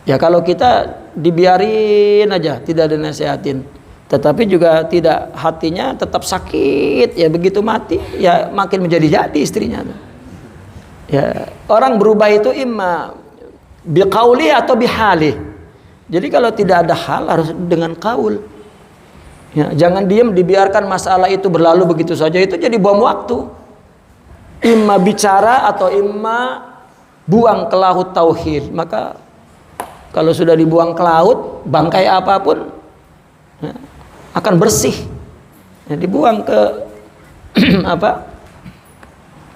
A: Ya kalau kita dibiarin aja, tidak dinasihatin, tetapi juga tidak, hatinya tetap sakit, ya begitu mati ya makin menjadi-jadi istrinya. Ya, orang berubah itu imma biqauli atau bihali. Jadi kalau tidak ada hal harus dengan qaul. Ya, jangan diam dibiarkan masalah itu berlalu begitu saja, itu jadi bom waktu. Imma bicara atau imma buang ke laut tauhid. Maka kalau sudah dibuang ke laut, bangkai apapun, ya, akan bersih. Ya, dibuang ke apa?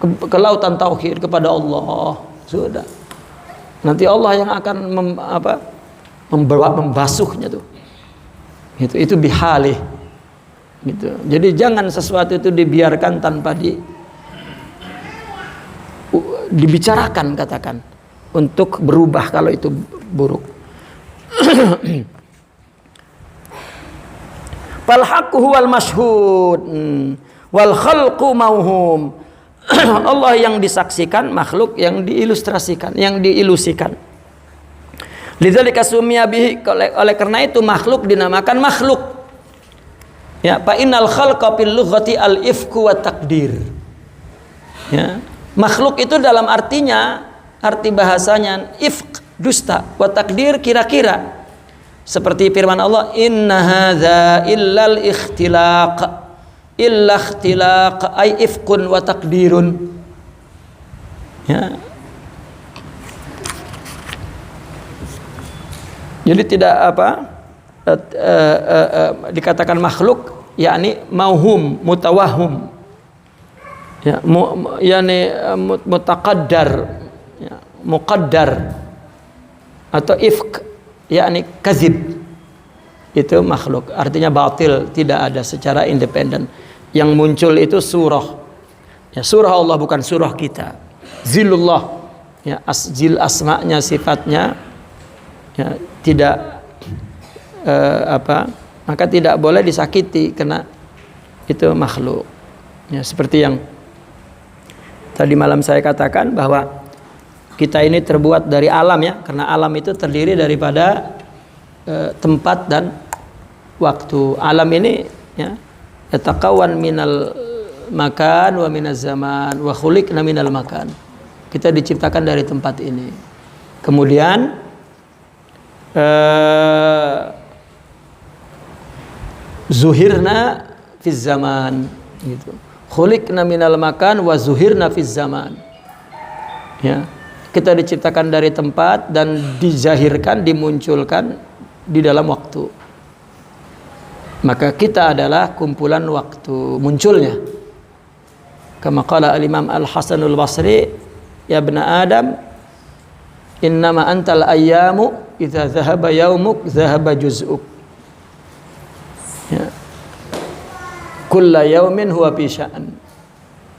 A: Ke lautan tauhid kepada Allah. Sudah. Nanti Allah yang akan membasuhnya tuh. Itu bihalih. Gitu. Jadi jangan sesuatu itu dibiarkan tanpa dibicarakan, katakan, untuk berubah kalau itu buruk. Fal haqqu huwal mashhud wal khalqu mauhum. Allah yang disaksikan, makhluk yang diilustrasikan, yang diilusikan. Lidzalika sumiya bihi, oleh karena itu makhluk dinamakan makhluk. Ya, fa innal khalqa fil lughati al ifku wa taqdir. Ya, makhluk itu dalam artinya, arti bahasanya ifk, dusta, wa taqdir, kira-kira. Seperti firman Allah, inna hadza illal ikhtilaq. Illa ikhtilaq ay ifkun wa taqdirun. Ya. Jadi tidak dikatakan makhluk, yakni mauhum, mutawahhum. Ya, yakni mutaqaddar, ya, muqaddar, atau ifk, yakni kazib. Itu makhluk, artinya batil, tidak ada secara independen. Yang muncul itu surah. Ya, surah Allah, bukan surah kita. Zilullah, ya, zil asma'nya, sifatnya, ya, tidak maka tidak boleh disakiti karena itu makhluk. Ya, seperti yang tadi malam saya katakan bahwa kita ini terbuat dari alam, ya, karena alam itu terdiri daripada tempat dan waktu. Alam ini, ya, yataqawan minal makan wa minaz zaman wa khuliqna minal makan. Kita diciptakan dari tempat ini. Kemudian zuhirna fiz zaman, gitu. Khuliqna minal makan wa zuhirna fiz zaman. Ya, kita diciptakan dari tempat dan dizahirkan, dimunculkan di dalam waktu. Maka kita adalah kumpulan waktu munculnya. Kama qala al-Imam Al-Hasanul Basri, ya ibna Adam, innama antal ayyamu idza dhahaba yaumuk dhahaba juz'uk. Ya. Kulla yaumin huwa fi sya'n.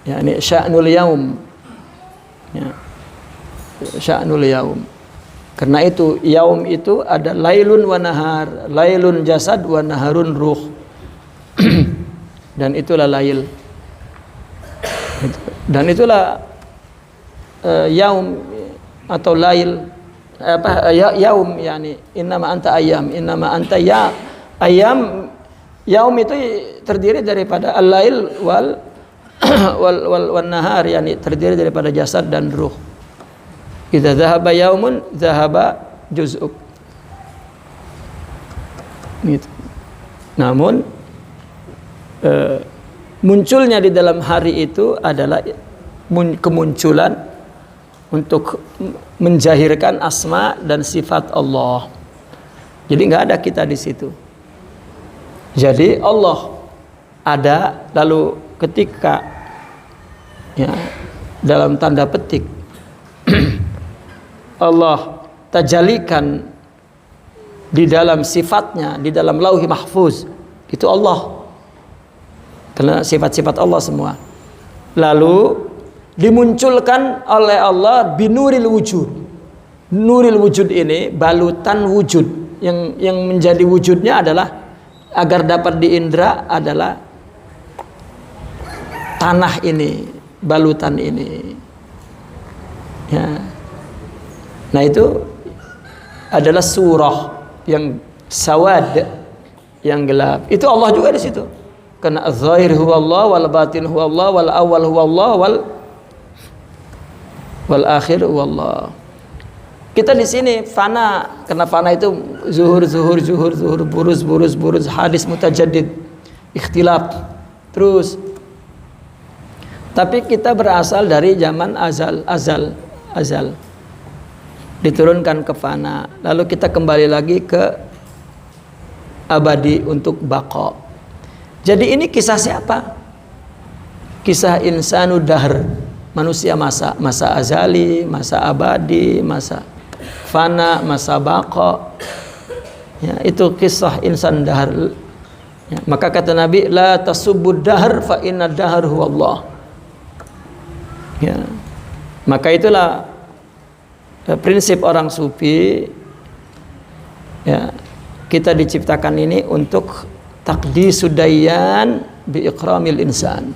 A: Yani sya'nul yaum. Ya. Sya'nul yaum. Karena itu yaum itu ada lailun wa nahar, lailun jasad wa naharun ruh. dan itulah lail. Dan itulah yaum atau lail, yaum, yani innama anta ayam, innama anta ya ayam. Yaum itu terdiri daripada al-lail wal nahar, yani terdiri daripada jasad dan ruh. Idza dhahaba yaumun dhahaba juz'uk. Gitu. Namun munculnya di dalam hari itu adalah kemunculan untuk menjahirkan asma dan sifat Allah. Jadi nggak ada kita di situ. Jadi Allah ada, lalu ketika ya dalam tanda petik Allah tajalikan di dalam sifatnya, di dalam lauhi mahfuz, itu Allah, karena sifat-sifat Allah semua. Lalu dimunculkan oleh Allah binuril wujud. Nuril wujud ini balutan wujud, yang menjadi wujudnya adalah agar dapat diindra adalah tanah ini, balutan ini. Ya. Nah itu adalah surah yang sawad, yang gelap. Itu Allah juga di situ. Karena az-zahir huwa Allah, wal batin huwa Allah, wal awal huwa Allah, wal akhir huwa Allah. Kita di sini fana, karena fana itu zuhur, buruz, hadis mutajaddid, ikhtilaf terus. Tapi kita berasal dari zaman azal. Diturunkan ke fana, lalu kita kembali lagi ke abadi untuk baqa. Jadi ini kisah siapa? Kisah insanu dahr, manusia masa azali, masa abadi, masa fana, masa baqa. Ya, itu kisah insan dahr. Ya, maka kata Nabi, la tasubbud dahr fa inna dahr huwa Allah. Ya. Maka itulah prinsip orang sufi. Ya, kita diciptakan ini untuk taqdisud dayyan bi ikramil insan.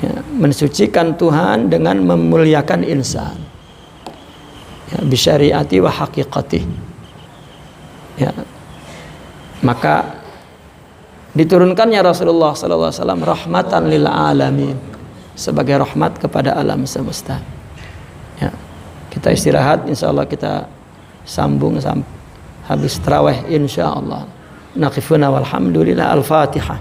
A: Ya, mensucikan Tuhan dengan memuliakan insan. Ya, bi syariati wa haqiqati. Ya. Maka diturunkannya Rasulullah sallallahu alaihi wasallam rahmatan lil alamin, sebagai rahmat kepada alam semesta. Ya. Kita istirahat, insyaallah kita sambung sampai habis tarawih insyaallah. Naqifuna walhamdulillah. Al-Fatihah.